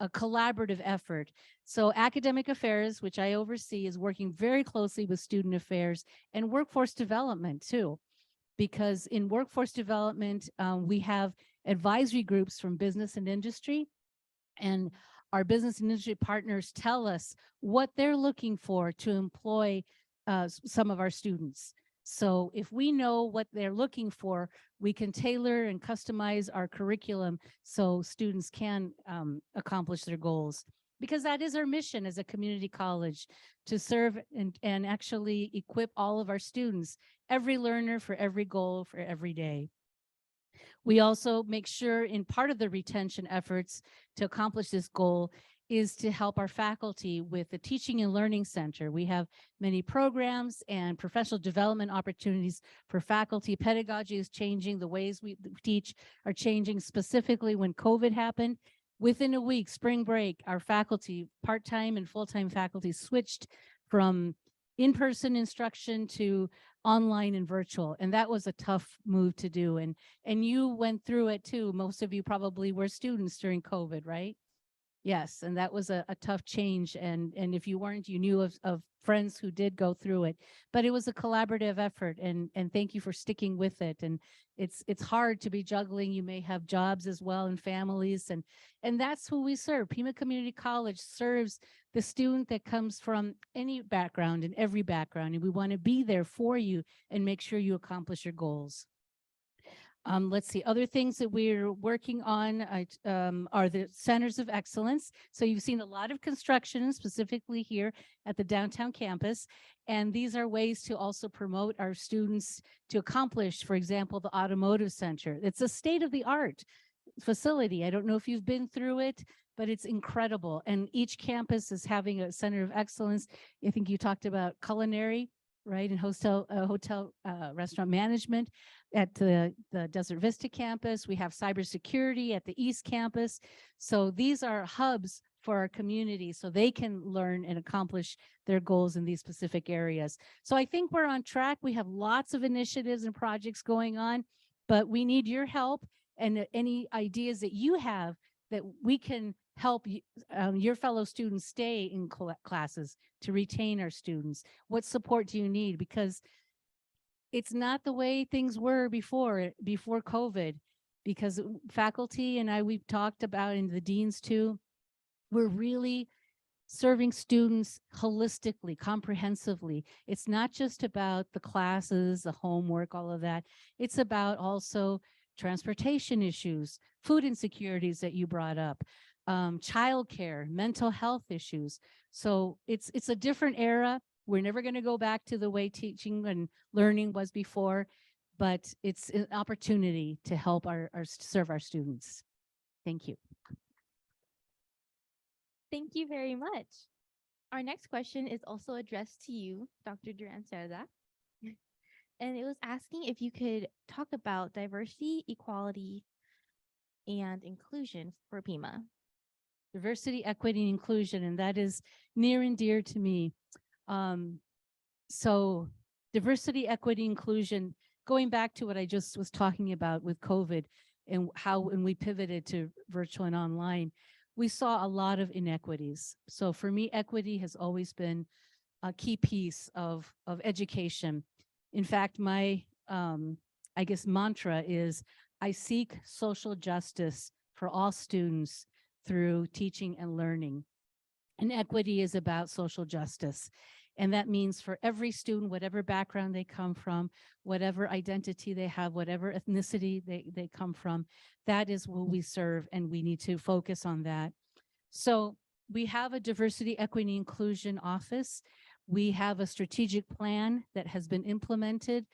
collaborative effort. So academic affairs, which I oversee, is working very closely with student affairs and workforce development too. Because in workforce development, we have advisory groups from business and industry, and our business and industry partners tell us what they're looking for to employ some of our students. So if we know what they're looking for, we can tailor and customize our curriculum so students can accomplish their goals. Because that is our mission as a community college, to serve and actually equip all of our students, every learner for every goal for every day. We also make sure in part of the retention efforts to accomplish this goal is to help our faculty with the Teaching and Learning Center. We have many programs and professional development opportunities for faculty. Pedagogy is changing. The ways we teach are changing, specifically when COVID happened. Within a week, spring break, our faculty, part-time and full-time faculty, switched from in-person instruction to online and virtual. And that was a tough move to do. And you went through it too. Most of you probably were students during COVID, right? Yes, and that was a tough change. And if you weren't, you knew of friends who did go through it. But it was a collaborative effort, and thank you for sticking with it. And it's hard to be juggling. You may have jobs as well and families, and that's who we serve. Pima Community College serves the student that comes from any background and every background, and we want to be there for you and make sure you accomplish your goals. Let's see, other things that we're working on are the centers of excellence. So you've seen a lot of construction, specifically here at the downtown campus. And these are ways to also promote our students to accomplish, for example, the automotive center. It's a state-of-the-art facility. I don't know if you've been through it, but it's incredible. And each campus is having a center of excellence. I think you talked about culinary, right, and hotel restaurant management at the Desert Vista campus. We have cybersecurity at the East campus. So these are hubs for our community so they can learn and accomplish their goals in these specific areas. So I think we're on track. We have lots of initiatives and projects going on, but we need your help and any ideas that you have that we can help your fellow students stay in classes, to retain our students. What support do you need? Because it's not the way things were before COVID, because faculty and we've talked about, and the deans too, we're really serving students holistically, comprehensively. It's not just about the classes, the homework, all of that. It's about also transportation issues, food insecurities that you brought up, childcare, mental health issues. So it's a different era. We're never going to go back to the way teaching and learning was before, but it's an opportunity to help serve our students. Thank you. Thank you very much. Our next question is also addressed to you, Dr. Duran Cerda. And it was asking if you could talk about diversity, equality, and inclusion for Pima. Diversity, equity, and inclusion, and that is near and dear to me. So diversity, equity, inclusion, going back to what I just was talking about with COVID and how when we pivoted to virtual and online, we saw a lot of inequities. So for me, equity has always been a key piece of education. In fact, my, I guess, mantra is I seek social justice for all students through teaching and learning. And equity is about social justice. And that means for every student, whatever background they come from, whatever identity they have, whatever ethnicity they come from, that is what we serve, and we need to focus on that. So we have a diversity, equity, inclusion office. We have a strategic plan that has been implemented.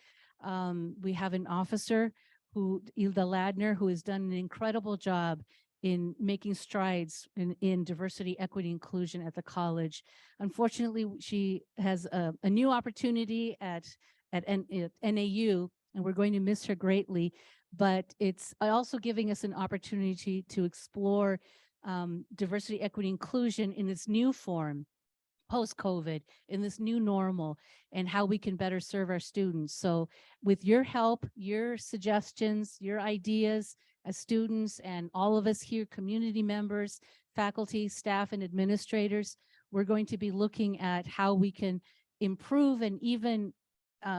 We have an officer Hilda Ladner, who has done an incredible job in making strides in diversity, equity, inclusion at the college. Unfortunately, she has a new opportunity at NAU, and we're going to miss her greatly, but it's also giving us an opportunity to explore diversity, equity, inclusion in its new form, post-COVID, in this new normal, and how we can better serve our students. So with your help, your suggestions, your ideas as students, and all of us here, community members, faculty, staff, and administrators, we're going to be looking at how we can improve and even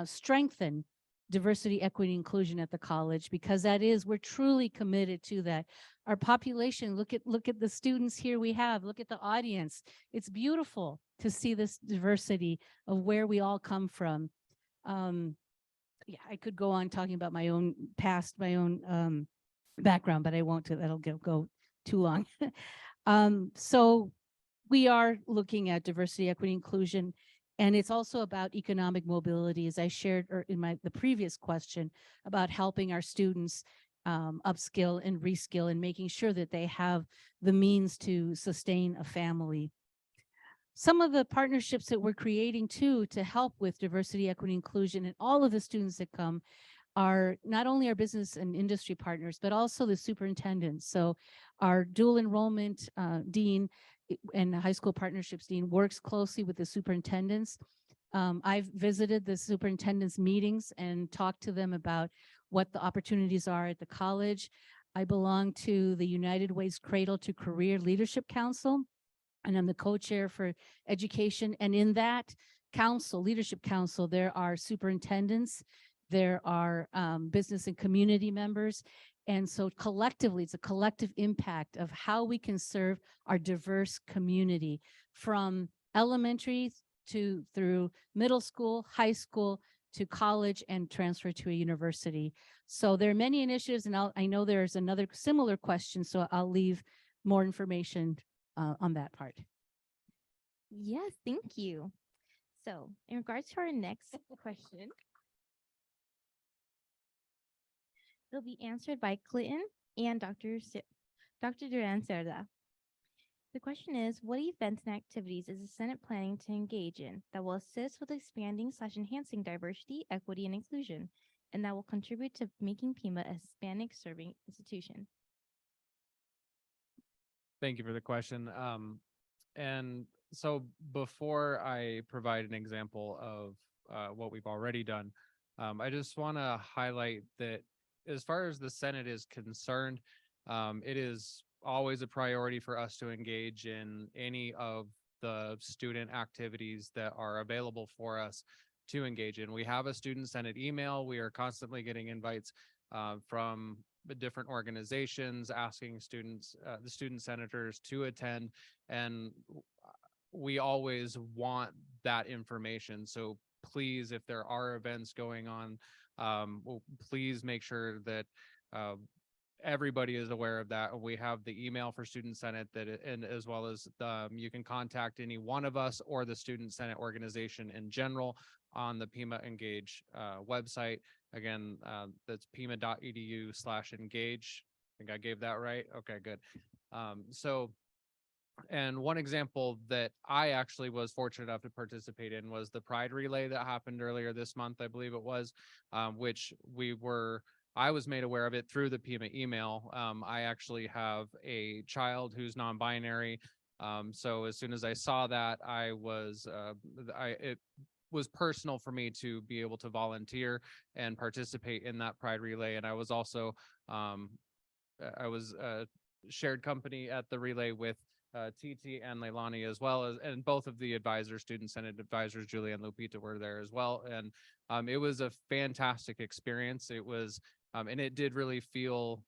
strengthen diversity, equity, inclusion at the college, because we're truly committed to that. Our population, look at the students here we have, look at the audience. It's beautiful to see this diversity of where we all come from. Yeah, I could go on talking about my own past, my own background, but I won't. That'll go too long. So we are looking at diversity, equity, inclusion, and it's also about economic mobility, as I shared in the previous question about helping our students upskill and reskill and making sure that they have the means to sustain a family. Some of the partnerships that we're creating too to help with diversity, equity, inclusion, and all of the students that come are not only our business and industry partners, but also the superintendents. So our dual enrollment dean and high school partnerships dean works closely with the superintendents. I've visited the superintendents meetings and talked to them about what the opportunities are at the college. I belong to the United Way's Cradle to Career Leadership Council, and I'm the co-chair for education. And in that council, leadership council, there are superintendents, there are business and community members. And so collectively, it's a collective impact of how we can serve our diverse community, from elementary through middle school, high school, to college, and transfer to a university. So there are many initiatives, and I know there's another similar question, so I'll leave more information on that part. Yes, thank you. So in regards to our next question, it'll be answered by Clinton and Dr. Duran Cerda. The question is, what events and activities is the Senate planning to engage in that will assist with expanding/enhancing diversity, equity, and inclusion, and that will contribute to making Pima a Hispanic serving institution? Thank you for the question. And so before I provide an example of what we've already done, I just want to highlight that as far as the Senate is concerned, it is always a priority for us to engage in any of the student activities that are available for us to engage in. We have a student Senate email. We are constantly getting invites from different organizations asking students, the student senators, to attend, and we always want that information. So please, if there are events going on, please make sure that everybody is aware of that. We have the email for Student Senate and as well as you can contact any one of us or the Student Senate organization in general on the Pima Engage website. Again, that's pima.edu/engage. I think I gave that right. Okay, good. And one example that I actually was fortunate enough to participate in was the Pride Relay that happened earlier this month, I believe it was, which I was made aware of it through the Pima email. I actually have a child who's non-binary. So as soon as I saw that, it was personal for me to be able to volunteer and participate in that Pride Relay. And I was also, shared company at the relay with TT and Leilani, as well as, and both of the advisors, Student Senate advisors, Julia and Lupita, were there as well. And it was a fantastic experience. It was, and it did really feel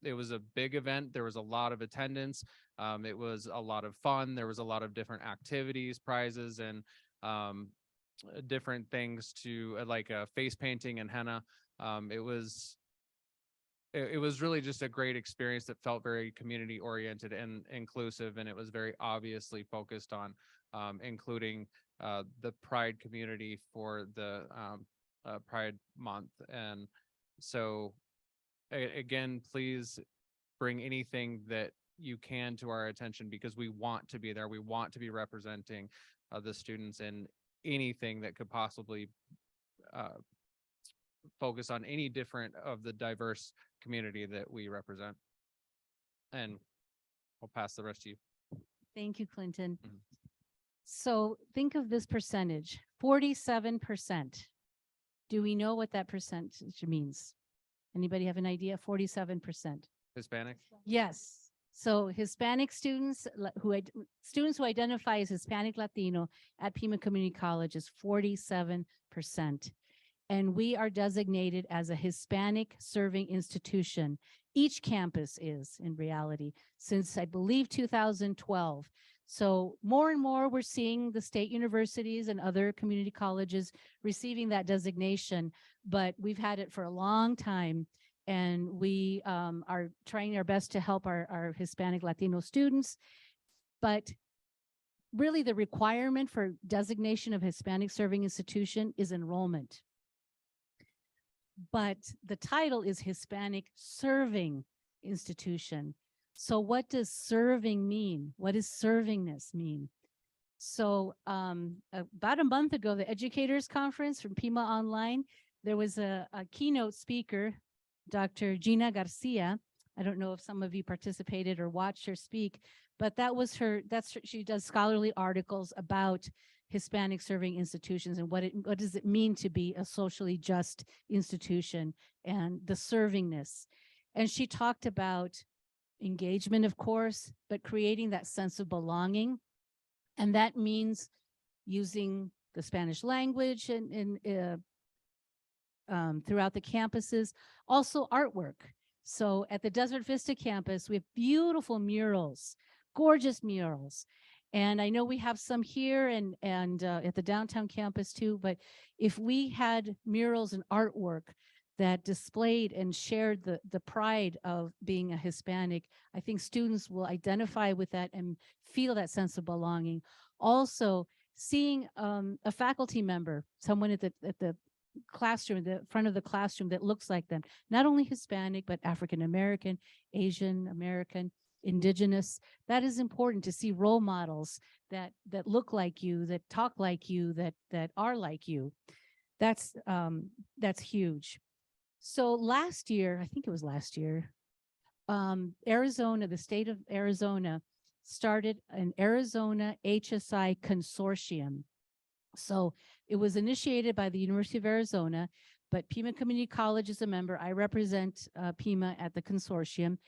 it was a big event. There was a lot of attendance. It was a lot of fun. There was a lot of different activities, prizes, and different things to like face painting and henna. It was really just a great experience that felt very community oriented and inclusive, and it was very obviously focused on including the Pride community for the Pride Month. And so again, please bring anything that you can to our attention, because we want to be there. We want to be representing the students in anything that could possibly focus on any different of the diverse community that we represent. And I'll pass the rest to you. Thank you, Clinton. Mhm. So think of this percentage, 47%. Do we know what that percentage means? Anybody have an idea? 47%. Hispanic? Yes. So Hispanic students students who identify as Hispanic Latino at Pima Community College is 47%. And we are designated as a Hispanic serving institution. Each campus is, in reality, since I believe 2012. So more and more we're seeing the state universities and other community colleges receiving that designation, but we've had it for a long time. And we are trying our best to help our Hispanic Latino students. But really the requirement for designation of Hispanic serving institution is enrollment. But the title is Hispanic Serving Institution. So what does serving mean? What does servingness mean? So about a month ago, the educators conference from Pima Online, there was a keynote speaker, Dr. Gina Garcia. I don't know if some of you participated or watched her speak, but she does scholarly articles about Hispanic serving institutions and what does it mean to be a socially just institution and the servingness. And she talked about engagement, of course, but creating that sense of belonging. And that means using the Spanish language and throughout the campuses, also artwork. So at the Desert Vista campus, we have beautiful murals, gorgeous murals. And I know we have some here and at the downtown campus too, but if we had murals and artwork that displayed and shared the pride of being a Hispanic, I think students will identify with that and feel that sense of belonging. Also, seeing a faculty member, someone at the classroom, the front of the classroom that looks like them, not only Hispanic, but African American, Asian American, Indigenous. That is important to see role models that look like you, that talk like you, that are like you. That's huge. So last year, I think it was last year, Arizona, the state of Arizona started an Arizona HSI consortium. So it was initiated by the University of Arizona, but Pima Community College is a member. I represent Pima at the consortium.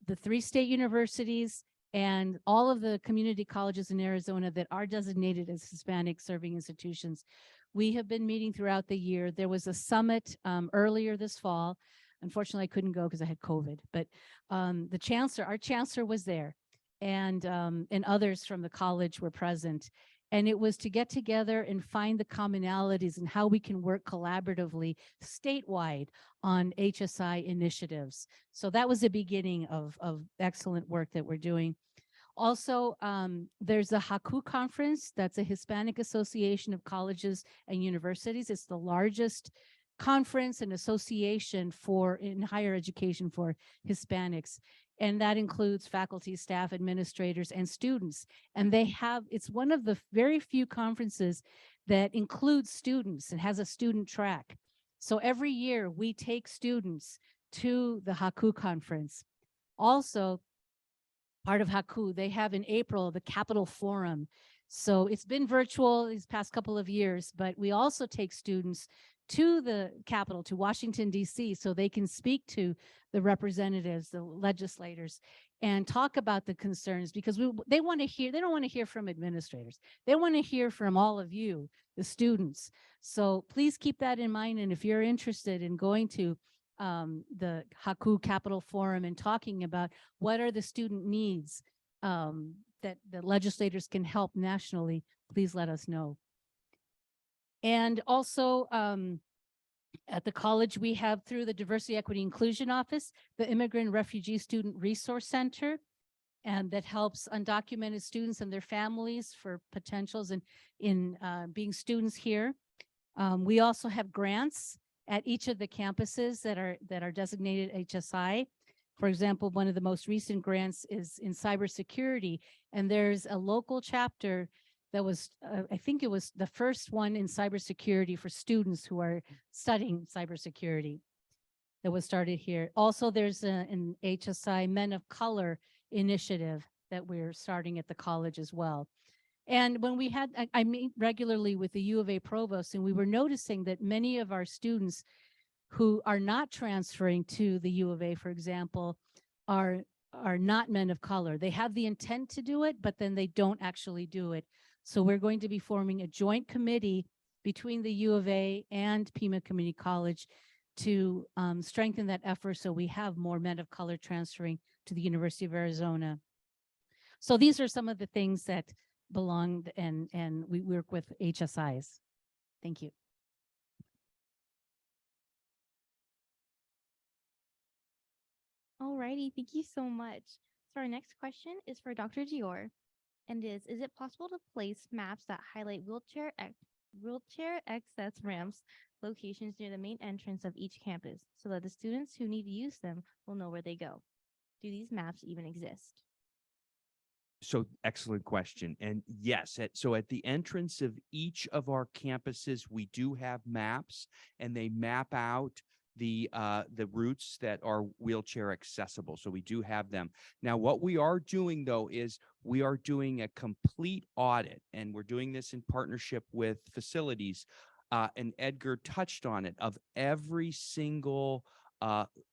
The 3 state universities and all of the community colleges in Arizona that are designated as Hispanic serving institutions. We have been meeting throughout the year. There was a summit earlier this fall. Unfortunately, I couldn't go because I had COVID, but our chancellor was there, and others from the college were present. And it was to get together and find the commonalities and how we can work collaboratively statewide on HSI initiatives. So that was the beginning of excellent work that we're doing. Also, there's a HACU conference. That's a Hispanic Association of Colleges and Universities. It's the largest conference and association in higher education for Hispanics. And that includes faculty, staff, administrators, and students. And it's one of the very few conferences that includes students and has a student track. So every year we take students to the HACU conference. Also, part of HACU, they have in April the Capitol Forum. So it's been virtual these past couple of years, but we also take students to the Capitol, to Washington, D.C., so they can speak to the representatives, the legislators, and talk about the concerns, because they don't want to hear from administrators. They want to hear from all of you, the students. So please keep that in mind. And if you're interested in going to the Haku Capital Forum and talking about what are the student needs that the legislators can help nationally, please let us know. And also at the college, we have through the Diversity, Equity, Inclusion Office, the Immigrant Refugee Student Resource Center, and that helps undocumented students and their families for potentials in being students here. We also have grants at each of the campuses that are designated HSI. For example, one of the most recent grants is in cybersecurity, and there's a local chapter that was, I think it was the first one in cybersecurity for students who are studying cybersecurity that was started here. Also, there's an HSI Men of Color initiative that we're starting at the college as well. And when we had, I meet regularly with the U of A provost, and we were noticing that many of our students who are not transferring to the U of A, for example, are not men of color. They have the intent to do it, but then they don't actually do it. So we're going to be forming a joint committee between the U of A and Pima Community College to strengthen that effort so we have more men of color transferring to the University of Arizona. So these are some of the things that belong, and we work with HSIs. Thank you. Alrighty, thank you so much. So our next question is for Dr. Dior, and is it possible to place maps that highlight wheelchair access ramps locations near the main entrance of each campus so that the students who need to use them will know where they go? Do these maps even exist? So excellent question. And yes, so at the entrance of each of our campuses, we do have maps, and they map out the routes that are wheelchair accessible. So we do have them. Now, what we are doing though is we are doing a complete audit, and we're doing this in partnership with facilities. And Edgar touched on it, of every single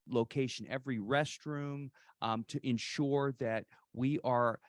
location, every restroom, to ensure that we are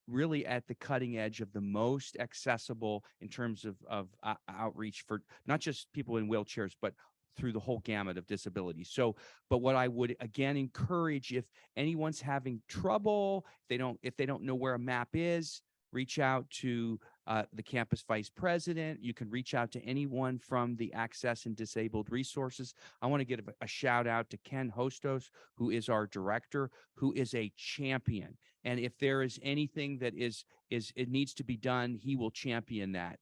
really at the cutting edge of the most accessible in terms of outreach for not just people in wheelchairs, but through the whole gamut of disabilities. So, but what I would again encourage, if anyone's having trouble, if they don't know where a map is, reach out to the campus vice president. You can reach out to anyone from the Access and Disabled Resources. I want to give a shout out to Ken Hostos, who is our director, who is a champion. And if there is anything that it needs to be done, he will champion that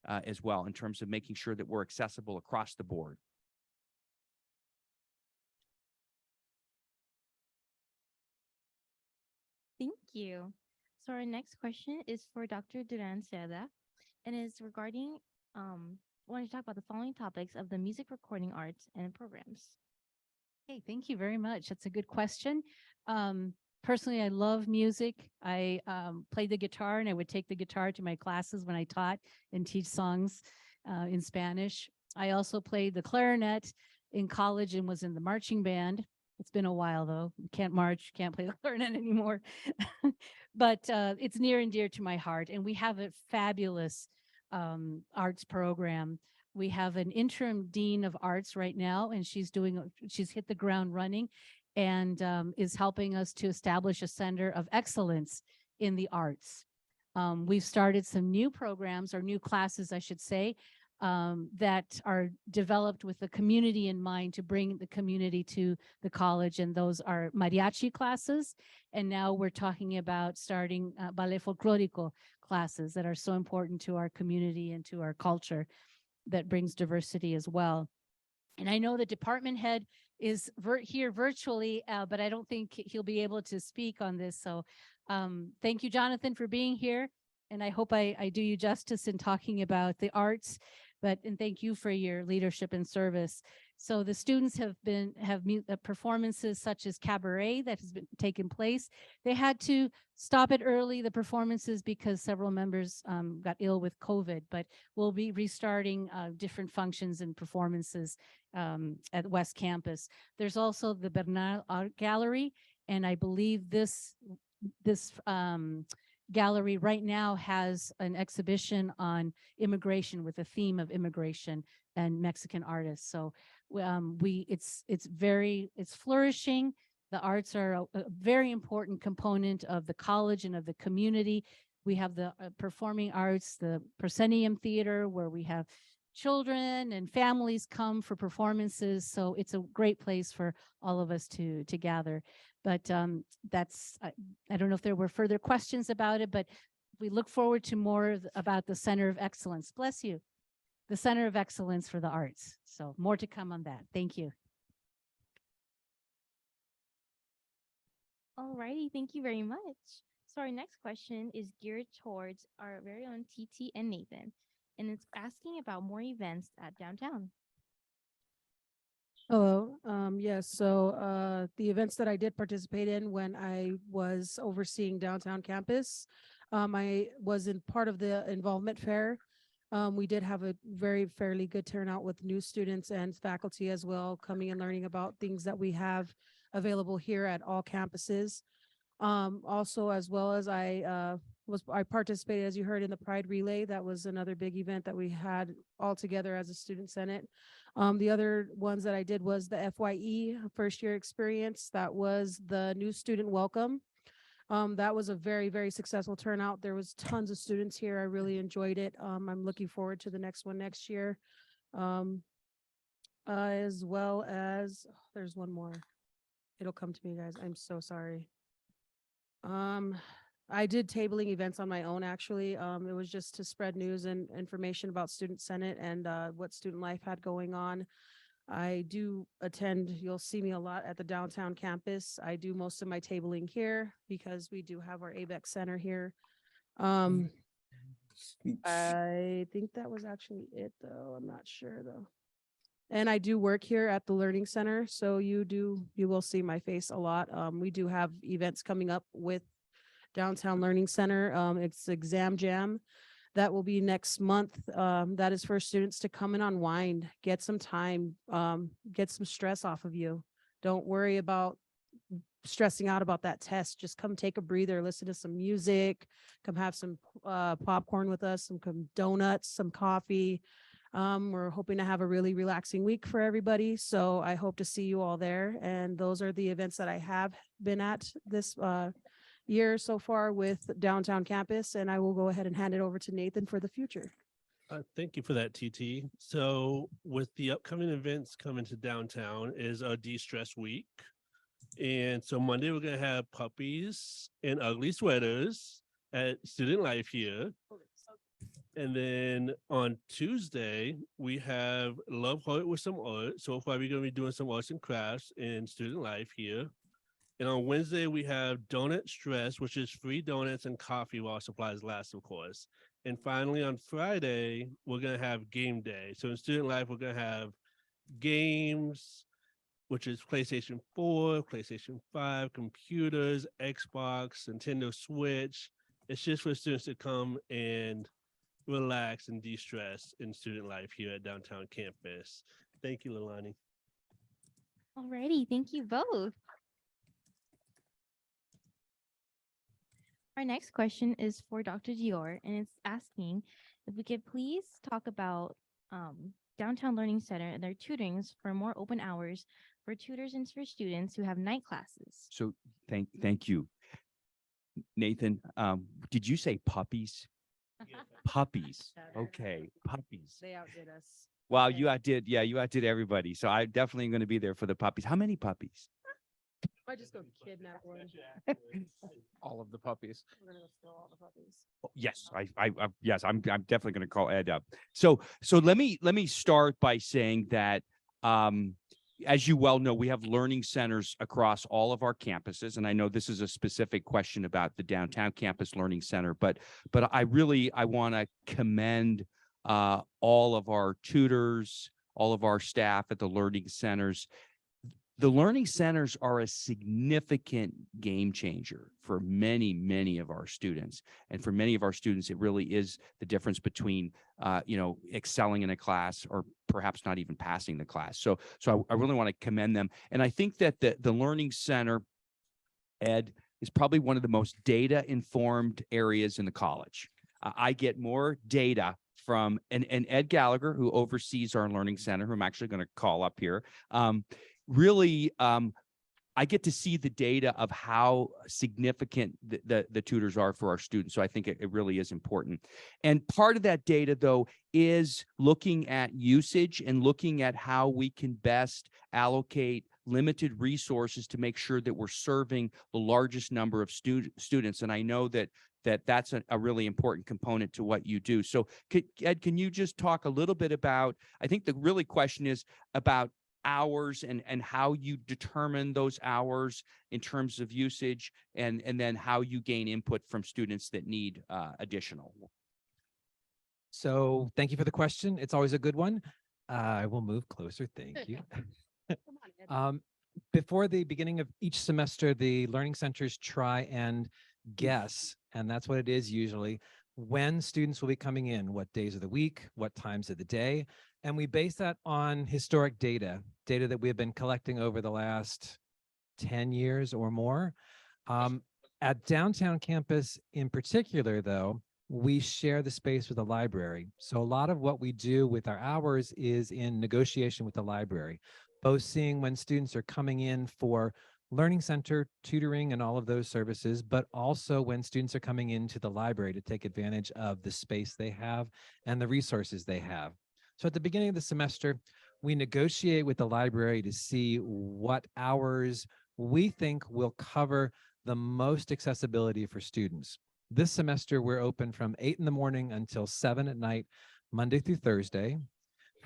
as well, in terms of making sure that we're accessible across the board. Thank you. So our next question is for Dr. Duran Seda, and is regarding, I want to talk about the following topics of the music recording arts and programs. Hey, thank you very much. That's a good question. Personally, I love music. I played the guitar, and I would take the guitar to my classes when I taught and teach songs in Spanish. I also played the clarinet in college and was in the marching band. It's been a while though. Can't march, can't play the clarinet anymore. But it's near and dear to my heart. And we have a fabulous arts program. We have an interim dean of arts right now, and she's hit the ground running, and is helping us to establish a center of excellence in the arts. We've started some new programs, or new classes, I should say, that are developed with the community in mind, to bring the community to the college, and those are mariachi classes. And now we're talking about starting ballet folklorico classes that are so important to our community and to our culture, that brings diversity as well. And I know the department head is here virtually, but I don't think he'll be able to speak on this. So thank you, Jonathan, for being here. And I hope I do you justice in talking about the arts, and thank you for your leadership and service. So the students have performances such as cabaret that has been taken place. They had to stop it early, the performances, because several members got ill with COVID, but we'll be restarting different functions and performances at West Campus. There's also the Bernal Art Gallery, and I believe this gallery right now has an exhibition on immigration with a theme of immigration and Mexican artists. So it's flourishing. The arts are a very important component of the college and of the community. We have the performing arts, the proscenium theater, where we have children and families come for performances. So it's a great place for all of us to gather. But I don't know if there were further questions about it, but we look forward to more about the Center of Excellence. Bless you. The Center of Excellence for the Arts. So more to come on that. Thank you. All righty, thank you very much. So our next question is geared towards our very own TT and Nathan, and it's asking about more events at downtown. Hello. Yes. So the events that I did participate in when I was overseeing downtown campus, I was in part of the involvement fair. We did have a fairly good turnout with new students and faculty as well, coming and learning about things that we have available here at all campuses. Also, as well as I participated, as you heard, in the Pride Relay. That was another big event that we had all together as a student senate. The other ones that I did was the FYE first year experience. That was the new student welcome. That was a very successful turnout. There was tons of students here. I really enjoyed it. I'm looking forward to the next one next year. As well as, there's one more. It'll come to me, guys. I'm so sorry. I did tabling events on my own, actually. It was just to spread news and information about Student Senate and what student life had going on. I do attend, you'll see me a lot at the downtown campus. I do most of my tabling here because we do have our ABEX Center here. I think that was actually it, though. I'm not sure, though. And I do work here at the Learning Center, so you will see my face a lot. We do have events coming up with Downtown Learning Center. It's Exam Jam. That will be next month. That is for students to come and unwind, get some time, get some stress off of you. Don't worry about stressing out about that test. Just come take a breather, listen to some music, come have some popcorn with us, some donuts, some coffee. We're hoping to have a really relaxing week for everybody. So I hope to see you all there. And those are the events that I have been at this year so far with downtown campus. And I will go ahead and hand it over to Nathan for the future. Thank you for that, TT. So with the upcoming events coming to downtown is a de-stress week. And so Monday, we're going to have puppies and ugly sweaters at Student Life here. And then on Tuesday, we have Love Heart with some art. So far, we're going to be doing some arts and crafts in Student Life here. And on Wednesday, we have Donut Stress, which is free donuts and coffee while supplies last, of course. And finally, on Friday, we're going to have game day. So in Student Life, we're going to have games, which is PlayStation 4, PlayStation 5, computers, Xbox, Nintendo Switch. It's just for students to come and relax and de-stress in Student Life here at downtown campus. Thank you, Leilani. Alrighty, thank you both. Our next question is for Dr. Dior, and it's asking if we could please talk about Downtown Learning Center and their tutorings for more open hours for tutors and for students who have night classes. So thank you. Nathan, did you say puppies? Puppies. Okay, puppies. They outdid us. Wow, you outdid everybody. So I'm definitely going to be there for the puppies. How many puppies? I just go kidnap one. All of the puppies. We're gonna go steal all the puppies. Yes, yes, I'm definitely going to call Ed up. So let me start by saying that as you well know, we have learning centers across all of our campuses, and I know this is a specific question about the downtown campus learning center, but I want to commend all of our tutors, all of our staff at the learning centers. The learning centers are a significant game changer for many of our students. And for many of our students, it really is the difference between, excelling in a class or perhaps not even passing the class. So I really want to commend them. And I think that the learning center, Ed, is probably one of the most data informed areas in the college. I get more data from and Ed Gallagher, who oversees our learning center, who I'm actually going to call up here. Really, I get to see the data of how significant the tutors are for our students. So I think it really is important. And part of that data, though, is looking at usage and looking at how we can best allocate limited resources to make sure that we're serving the largest number of students. And I know that's a really important component to what you do. So Ed, can you just talk a little bit about, I think the really question is about hours and how you determine those hours in terms of usage, and then how you gain input from students that need additional. So thank you for the question. It's always a good one. I will move closer. Thank you. Before the beginning of each semester, the learning centers try and guess, and that's what it is usually, when students will be coming in, what days of the week, what times of the day. And we base that on historic data that we have been collecting over the last 10 years or more. At downtown campus in particular, though, we share the space with the library. So a lot of what we do with our hours is in negotiation with the library, both seeing when students are coming in for learning center, tutoring, and all of those services, but also when students are coming into the library to take advantage of the space they have and the resources they have. So at the beginning of the semester, we negotiate with the library to see what hours we think will cover the most accessibility for students. This semester, we're open from 8 in the morning until 7 at night, Monday through Thursday.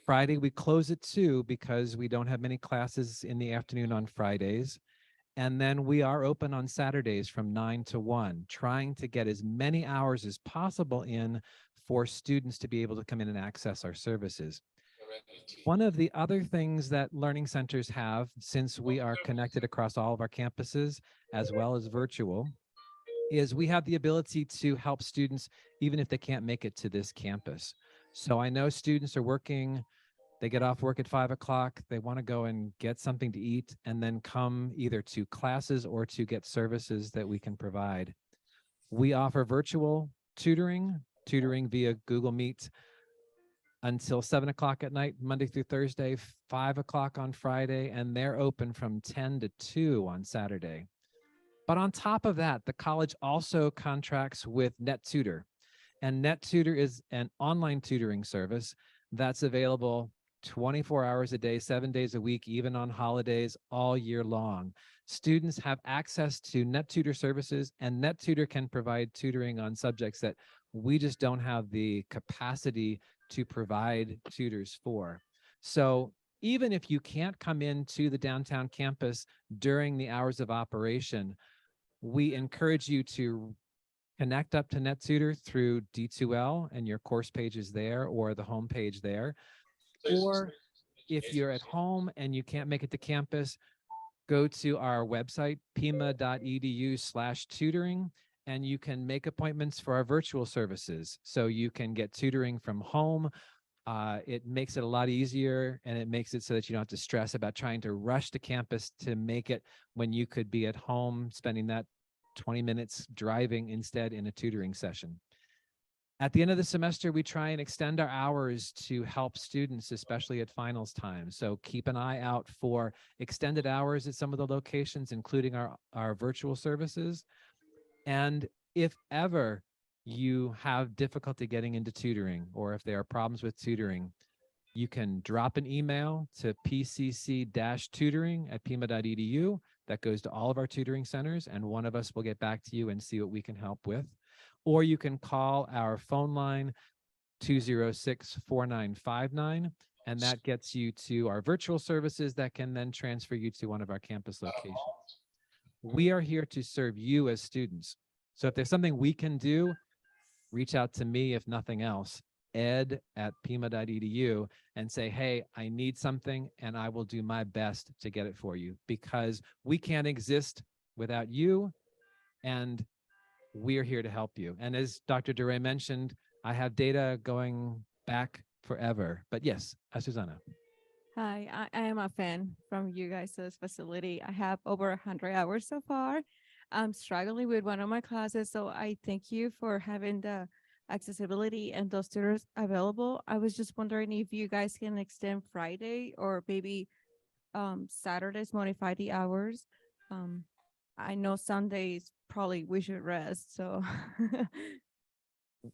Friday, we close at 2 because we don't have many classes in the afternoon on Fridays. And then we are open on Saturdays from 9 to 1, trying to get as many hours as possible in for students to be able to come in and access our services. One of the other things that learning centers have, since we are connected across all of our campuses as well as virtual, is we have the ability to help students even if they can't make it to this campus. So I know students are working, they get off work at 5 o'clock, they want to go and get something to eat and then come either to classes or to get services that we can provide. We offer virtual tutoring via Google Meet until 7 o'clock at night, Monday through Thursday, 5 o'clock on Friday, and they're open from 10 to 2 on Saturday. But on top of that, the college also contracts with NetTutor. And NetTutor is an online tutoring service that's available 24 hours a day, 7 days a week, even on holidays, all year long. Students have access to NetTutor services, and NetTutor can provide tutoring on subjects that we just don't have the capacity to provide tutors for. So even if you can't come into the downtown campus during the hours of operation, we encourage you to connect up to NetTutor through D2L and your course page is there or the home page there. Or if you're at home and you can't make it to campus, go to our website, pima.edu/tutoring, and you can make appointments for our virtual services. So you can get tutoring from home. It makes it a lot easier, and it makes it so that you don't have to stress about trying to rush to campus to make it when you could be at home spending that 20 minutes driving instead in a tutoring session. At the end of the semester, we try and extend our hours to help students, especially at finals time. So keep an eye out for extended hours at some of the locations, including our virtual services. And if ever you have difficulty getting into tutoring, or if there are problems with tutoring, you can drop an email to pcc-tutoring@pima.edu. That goes to all of our tutoring centers, and one of us will get back to you and see what we can help with. Or you can call our phone line 206-4959, and that gets you to our virtual services that can then transfer you to one of our campus locations. We are here to serve you as students. So if there's something we can do, reach out to me, if nothing else, ed@pima.edu, and say, hey, I need something, and I will do my best to get it for you, because we can't exist without you, and we're here to help you. And as Dr. DeRay mentioned, I have data going back forever. But yes, Susanna. Hi, I am a fan from you guys' facility. I have over 100 hours so far. I'm struggling with one of my classes, so I thank you for having the accessibility and those tutors available. I was just wondering if you guys can extend Friday or maybe Saturdays, modify the hours. Um, I know Sundays probably we should rest, so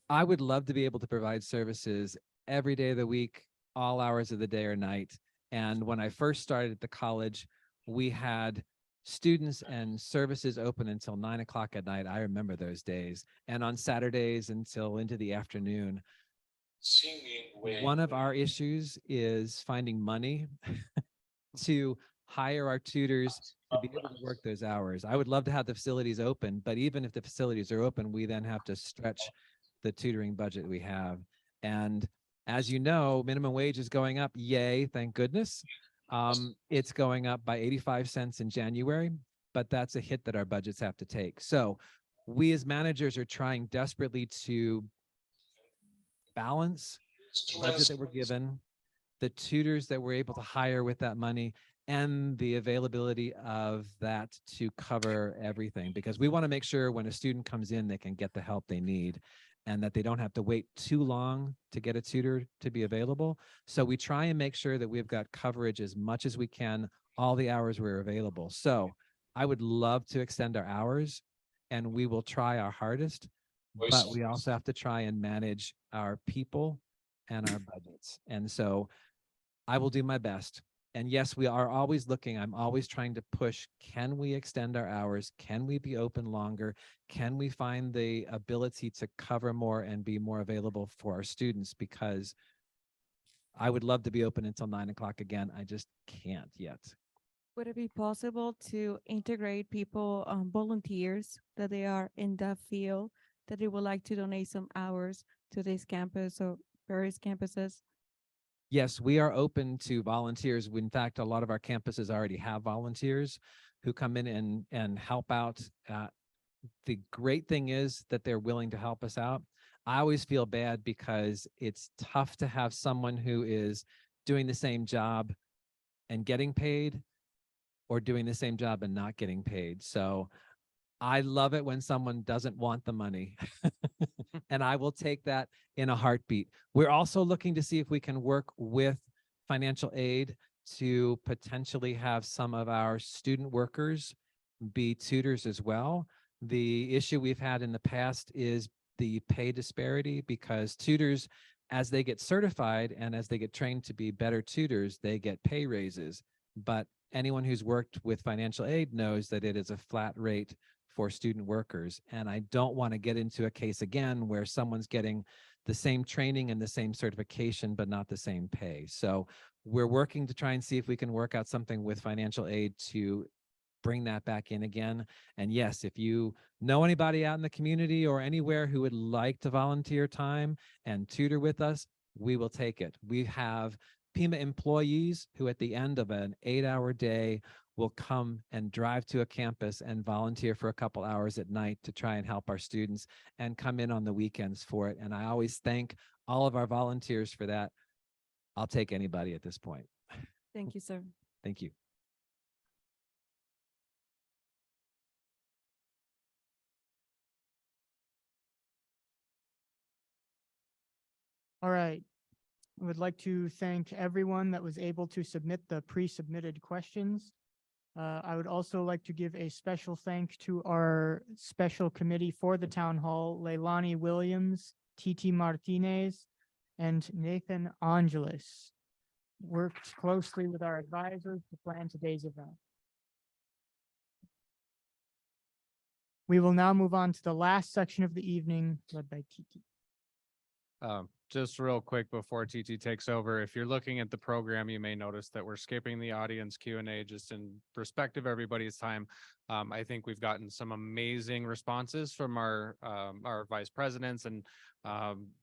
I would love to be able to provide services every day of the week, all hours of the day or night. And when I first started at the college, we had students and services open until 9 o'clock at night. I remember those days. And on Saturdays until into the afternoon. One of our issues is finding money to hire our tutors to be able to work those hours. I would love to have the facilities open, but even if the facilities are open, we then have to stretch the tutoring budget we have. And as you know, minimum wage is going up. Yay, thank goodness. It's going up by 85 cents in January, but that's a hit that our budgets have to take. So we as managers are trying desperately to balance the budget that we're given, the tutors that we're able to hire with that money, and the availability of that to cover everything, because we want to make sure when a student comes in, they can get the help they need and that they don't have to wait too long to get a tutor to be available. So we try and make sure that we've got coverage as much as we can, all the hours we're available. So I would love to extend our hours and we will try our hardest, but we also have to try and manage our people and our budgets. And so I will do my best. And yes, we are always looking. I'm always trying to push. Can we extend our hours? Can we be open longer? Can we find the ability to cover more and be more available for our students? Because I would love to be open until 9 o'clock again. I just can't yet. would it be possible to integrate people, volunteers that they are in that field, that they would like to donate some hours to this campus or various campuses? Yes, we are open to volunteers. In fact, a lot of our campuses already have volunteers who come in and help out. The great thing is that they're willing to help us out. I always feel bad because it's tough to have someone who is doing the same job and getting paid or doing the same job and not getting paid. So I love it when someone doesn't want the money and I will take that in a heartbeat. We're also looking to see if we can work with financial aid to potentially have some of our student workers be tutors as well. The issue we've had in the past is the pay disparity, because tutors, as they get certified and as they get trained to be better tutors, they get pay raises. But anyone who's worked with financial aid knows that it is a flat rate for student workers. And I don't want to get into a case again where someone's getting the same training and the same certification, but not the same pay. So we're working to try and see if we can work out something with financial aid to bring that back in again. And yes, if you know anybody out in the community or anywhere who would like to volunteer time and tutor with us, we will take it. We have Pima employees who at the end of an 8-hour day will come and drive to a campus and volunteer for a couple hours at night to try and help our students and come in on the weekends for it. And I always thank all of our volunteers for that. I'll take anybody at this point. Thank you, sir. Thank you. All right. I would like to thank everyone that was able to submit the pre-submitted questions. I would also like to give a special thank to our special committee for the town hall, Leilani Williams, Titi Martinez, and Nathan Angelis. Worked closely with our advisors to plan today's event. We will now move on to the last section of the evening, led by Titi. Just real quick before TT takes over, if you're looking at the program, you may notice that we're skipping the audience Q&A just in respect of everybody's time. I think we've gotten some amazing responses from our vice presidents and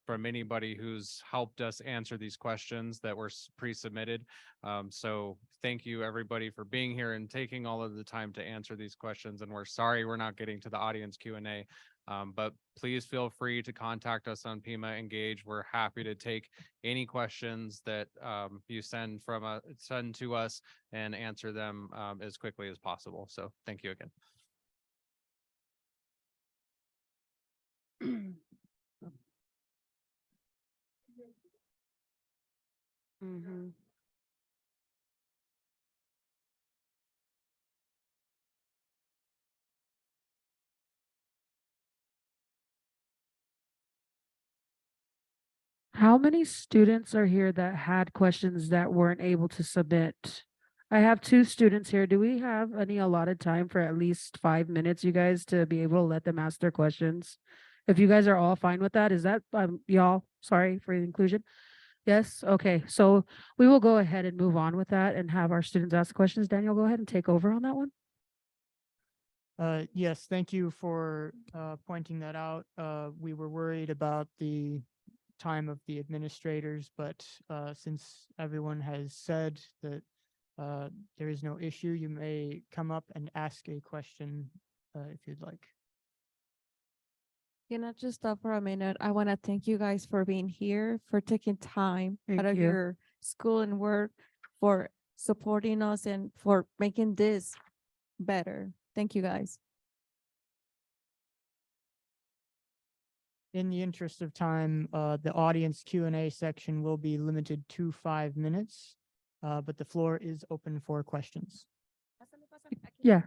from anybody who's helped us answer these questions that were pre-submitted. So thank you everybody for being here and taking all of the time to answer these questions. And we're sorry we're not getting to the audience Q&A. But please feel free to contact us on Pima Engage. We're happy to take any questions that you send to us and answer them as quickly as possible. So thank you again. Mhm. How many students are here that had questions that weren't able to submit? I have two students here. Do we have any allotted time for at least 5 minutes, you guys, to be able to let them ask their questions? If you guys are all fine with that, is that, y'all, sorry for the inclusion? Yes, okay, so we will go ahead and move on with that and have our students ask questions. Daniel, go ahead and take over on that one. Yes, thank you for pointing that out. We were worried about the time of the administrators, but since everyone has said that there is no issue, you may come up and ask a question if you'd like. Can I just stop for a minute? I want to thank you guys for being here, for taking time Thank out of you. your school and work, for supporting us and for making this better. Thank you guys. In the interest of time, the audience Q&A section will be limited to 5 minutes, but the floor is open for questions. Yeah.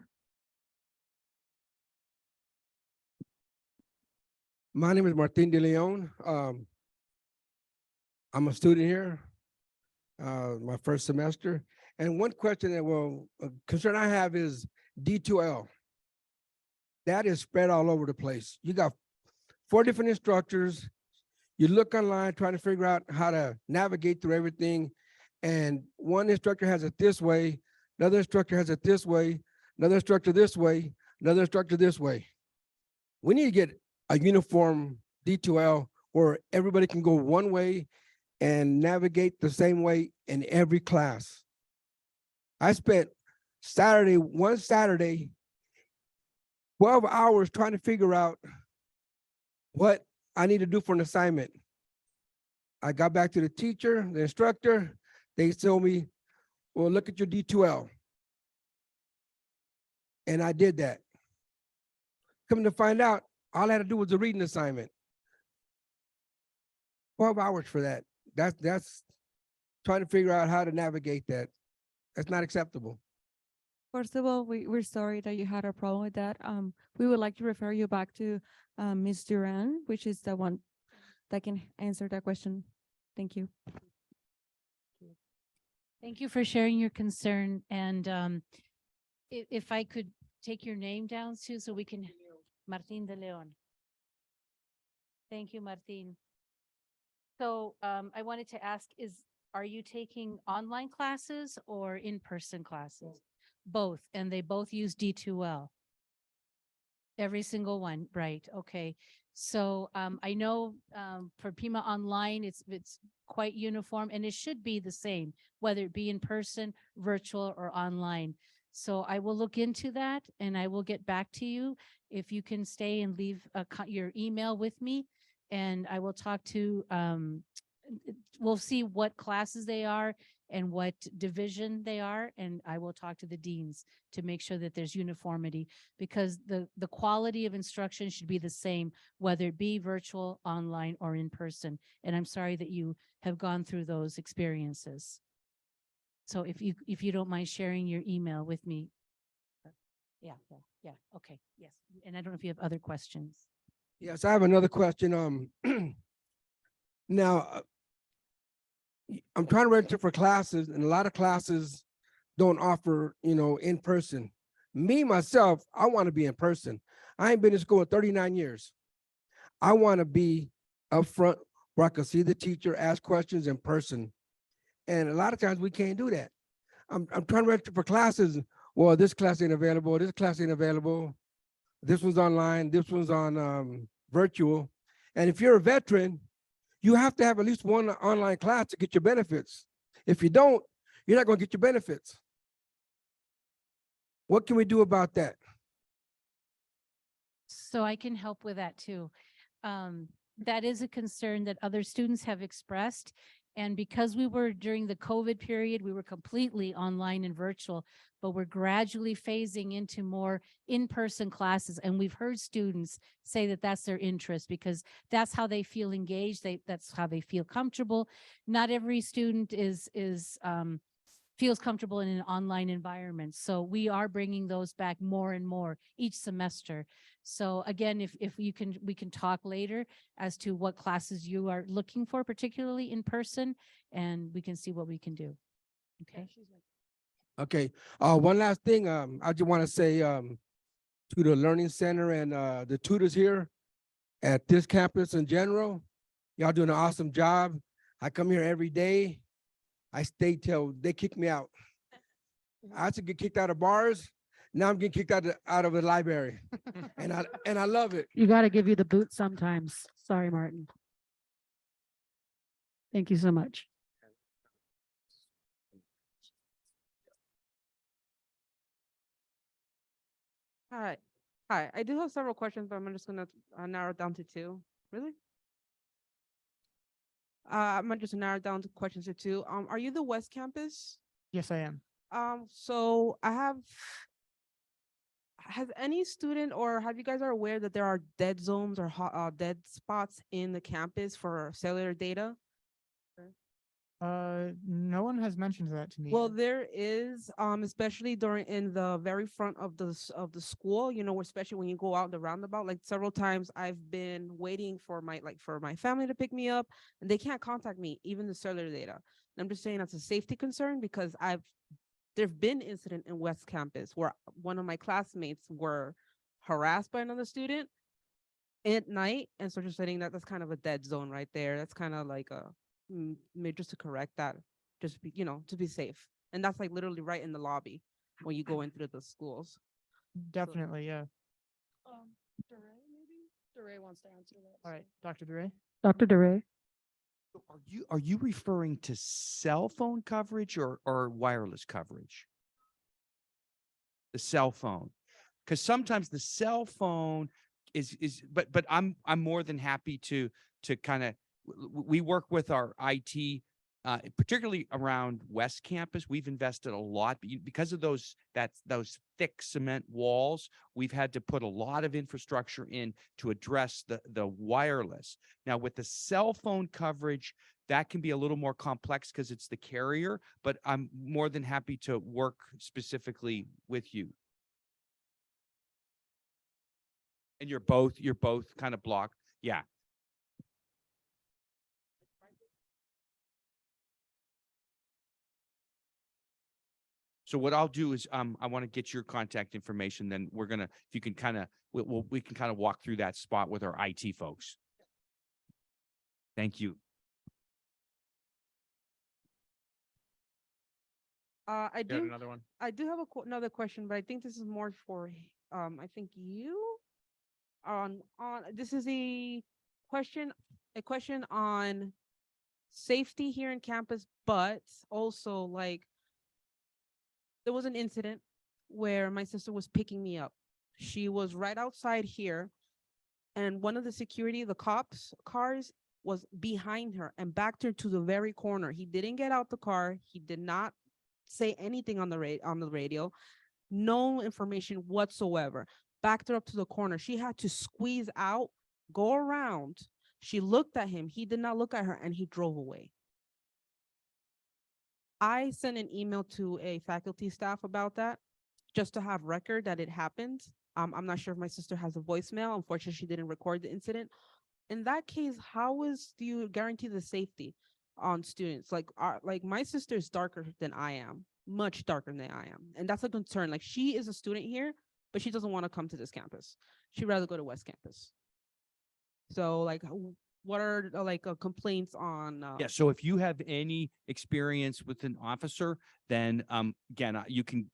My name is Martin de Leon. I'm a student here, my first semester. And one question that concern I have is D2L. That is spread all over the place. You got 4 different instructors. You look online trying to figure out how to navigate through everything. And one instructor has it this way, another instructor has it this way, another instructor this way, another instructor this way. We need to get a uniform D2L where everybody can go one way and navigate the same way in every class. I spent one Saturday, 12 hours trying to figure out what I need to do for an assignment. I got back to the teacher, the instructor, they told me, well, look at your D2L. And I did that. Coming to find out, all I had to do was a reading assignment. 12 hours for that. That's trying to figure out how to navigate that. That's not acceptable. First of all, we're sorry that you had a problem with that. We would like to refer you back to Ms. Duran, which is the one that can answer that question. Thank you. Thank you for sharing your concern. And if I could take your name down, Sue, so we can, Martin de Leon. Thank you, Martin. So I wanted to ask, are you taking online classes or in-person classes? Both, and they both use D2L. Every single one, right? Okay. So I know for Pima Online, it's quite uniform, and it should be the same, whether it be in person, virtual, or online. So I will look into that, and I will get back to you if you can stay and leave your email with me, and I will talk to. We'll see what classes they are and what division they are, and I will talk to the deans to make sure that there's uniformity, because the quality of instruction should be the same, whether it be virtual, online, or in person. And I'm sorry that you have gone through those experiences. So if you don't mind sharing your email with me. Yeah, okay, yes. And I don't know if you have other questions. Yes, I have another question. Now, I'm trying to register for classes, and a lot of classes don't offer, in person. Me, myself, I want to be in person. I ain't been in school in 39 years. I want to be up front where I can see the teacher, ask questions in person. And a lot of times we can't do that. I'm trying to register for classes. Well, this class ain't available. This class ain't available. This one's online. This one's on virtual. And if you're a veteran, you have to have at least one online class to get your benefits. If you don't, you're not going to get your benefits. What can we do about that? So I can help with that too. That is a concern that other students have expressed. And because we were during the COVID period, we were completely online and virtual, but we're gradually phasing into more in-person classes. And we've heard students say that that's their interest because that's how they feel engaged. That's how they feel comfortable. Not every student feels comfortable in an online environment. So we are bringing those back more and more each semester. So again, if we can talk later as to what classes you are looking for, particularly in person, and we can see what we can do. Okay. Okay. One last thing. I just want to say to the Learning Center and the tutors here at this campus in general, y'all doing an awesome job. I come here every day. I stay till they kick me out. I used to get kicked out of bars. Now I'm getting kicked out of the library, and I love it. You got to give you the boot sometimes. Sorry, Martin. Thank you so much. Hi. Hi. I do have several questions, but I'm just gonna narrow it down to two. Really? I'm gonna just narrow it down to questions to two. Are you the West Campus? Yes, I am. So has any student or have you guys are aware that there are dead zones or dead spots in the campus for cellular data? No one has mentioned that to me. Well, there is, especially in the very front of the school, you know, especially when you go out in the roundabout, like several times I've been waiting for my family to pick me up and they can't contact me, even the cellular data. And I'm just saying that's a safety concern because there've been incident in West Campus where one of my classmates were harassed by another student at night. And so just saying that that's kind of a dead zone right there. That's kind of like just to correct that, just be, to be safe. And that's like literally right in the lobby when you go into the schools. Definitely, yeah. DeRay, maybe? DeRay wants to answer that. All right, Dr. DeRay. Dr. DeRay. Are you referring to cell phone coverage or wireless coverage? The cell phone, because sometimes the cell phone but I'm more than happy to kind of, we work with our IT, particularly around West Campus. We've invested a lot because of those thick cement walls. We've had to put a lot of infrastructure in to address the wireless. Now with the cell phone coverage, that can be a little more complex because it's the carrier, but I'm more than happy to work specifically with you. And you're both kind of blocked. Yeah. So what I'll do is I want to get your contact information. Then we're gonna, if you can kind of, we can kind of walk through that spot with our IT folks. Thank you. I You had do another one? I do have another question, but I think this is more for I think you on this is a question on safety here in campus, but also like there was an incident where my sister was picking me up. She was right outside here and one of the cops cars was behind her and backed her to the very corner. He didn't get out the car. He did not say anything on the radio, no information whatsoever. Backed her up to the corner. She had to squeeze out, go around. She looked at him. He did not look at her and he drove away. I sent an email to a faculty staff about that just to have record that it happened. I'm not sure if my sister has a voicemail. Unfortunately, she didn't record the incident. In that case, do you guarantee the safety on students? Like my sister is darker than I am, much darker than I am. And that's a concern. Like she is a student here, but she doesn't want to come to this campus. She'd rather go to West Campus. So like, what are complaints on? Yeah. So if you have any experience with an officer, then again, you can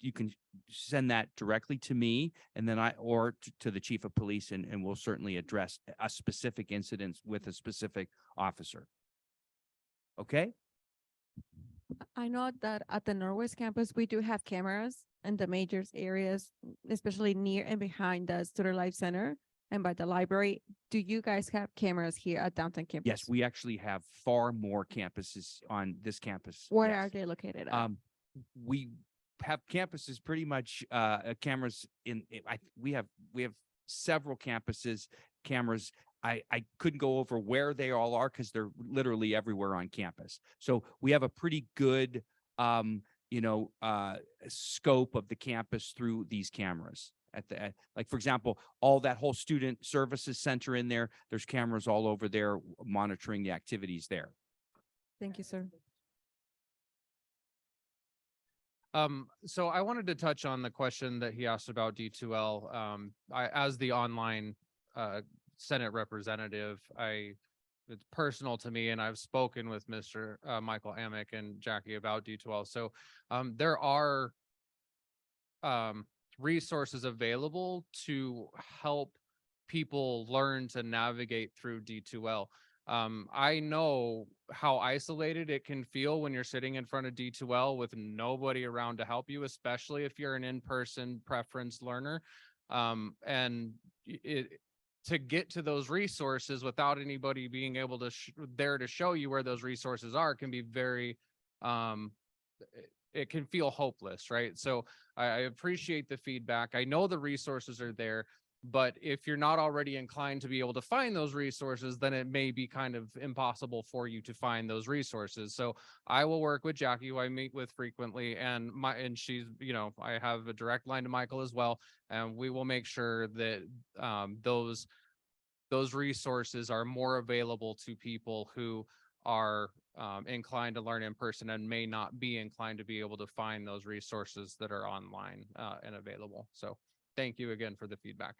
send that directly to me, and then or to the chief of police, and we'll certainly address a specific incident with a specific officer. Okay. I know that at the Norwest campus, we do have cameras in the major areas, especially near and behind the Student Life Center and by the library. Do you guys have cameras here at downtown campus? Yes, we actually have far more campuses on this campus. Where Yes. are they located at? We have campuses pretty much cameras we have several campuses cameras. I couldn't go over where they all are because they're literally everywhere on campus. So we have a pretty good scope of the campus through these cameras. Like, for example, all that whole student services center in there, there's cameras all over there monitoring the activities there. Thank you, sir. So I wanted to touch on the question that he asked about D2L. As the online Senate representative, it's personal to me, and I've spoken with Mr. Michael Amick and Jackie about D2L. So there are resources available to help people learn to navigate through D2L. I know how isolated it can feel when you're sitting in front of D2L with nobody around to help you, especially if you're an in-person preference learner. And to get to those resources without anybody being able to there to show you where those resources are can be very, it can feel hopeless, right? So I appreciate the feedback. I know the resources are there, but if you're not already inclined to be able to find those resources, then it may be kind of impossible for you to find those resources. So I will work with Jackie, who I meet with frequently, and she's, I have a direct line to Michael as well, and we will make sure that those resources are more available to people who are inclined to learn in person and may not be inclined to be able to find those resources that are online and available. So thank you again for the feedback.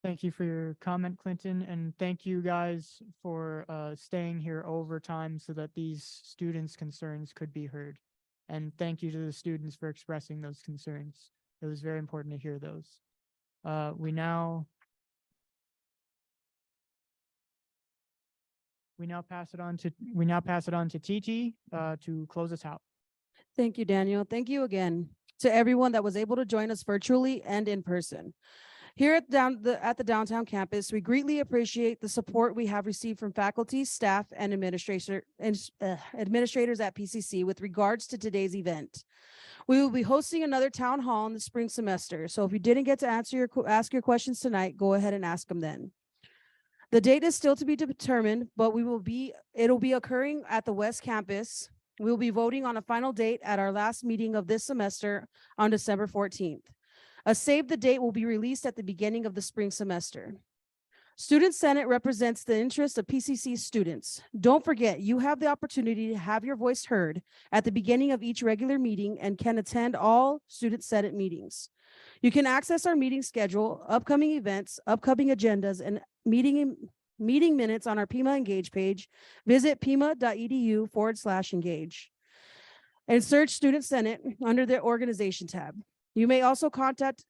Thank you for your comment, Clinton, and thank you guys for staying here overtime so that these students' concerns could be heard. And thank you to the students for expressing those concerns. It was very important to hear those. We now pass it on to TT to close us out. Thank you, Daniel. Thank you again to everyone that was able to join us virtually and in person. Here at the downtown campus, we greatly appreciate the support we have received from faculty, staff, and administrators at PCC with regards to today's event. We will be hosting another town hall in the spring semester. So if you didn't get to ask your questions tonight, go ahead and ask them then. The date is still to be determined, but it'll be occurring at the West Campus. We'll be voting on a final date at our last meeting of this semester on December 14th. A save the date will be released at the beginning of the spring semester. Student Senate represents the interests of PCC students. Don't forget, you have the opportunity to have your voice heard at the beginning of each regular meeting and can attend all Student Senate meetings. You can access our meeting schedule, upcoming events, upcoming agendas, and meeting minutes on our Pima Engage page. Visit pima.edu/engage and search Student Senate under the organization tab. You may also contact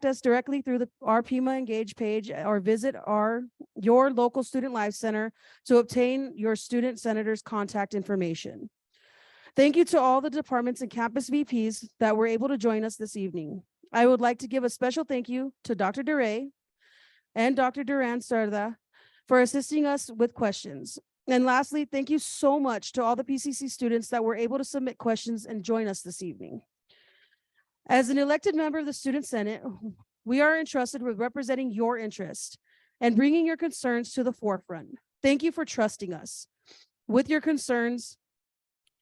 us directly through our Pima Engage page or visit your local Student Life Center to obtain your student senator's contact information. Thank you to all the departments and campus VPs that were able to join us this evening. I would like to give a special thank you to Dr. DeRay and Dr. Duran Sarda for assisting us with questions. And lastly, thank you so much to all the PCC students that were able to submit questions and join us this evening. As an elected member of the Student Senate, we are entrusted with representing your interest and bringing your concerns to the forefront. Thank you for trusting us with your concerns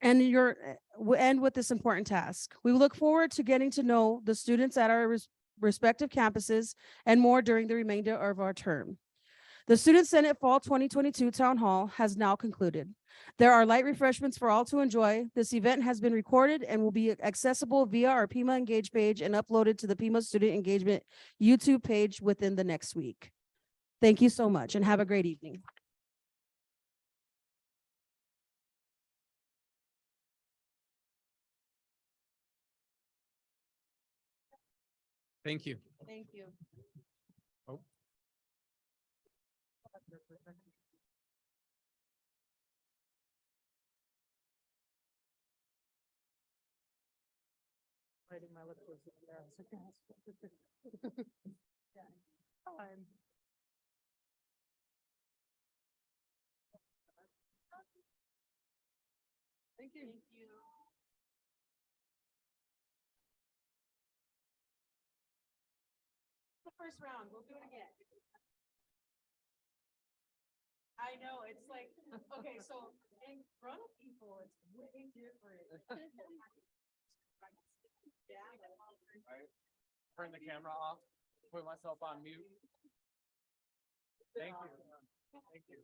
and with this important task. We look forward to getting to know the students at our respective campuses and more during the remainder of our term. The Student Senate Fall 2022 Town Hall has now concluded. There are light refreshments for all to enjoy. This event has been recorded and will be accessible via our Pima Engage page and uploaded to the Pima Student Engagement YouTube page within the next week. Thank you so much and have a great evening. Thank you. Thank you. Oh. Biting my lip towards the Thank you. The first round, we'll do it again. I know, it's like, okay, so in front of people, it's way different. Turn the camera off, put myself on mute. Thank you. Thank you.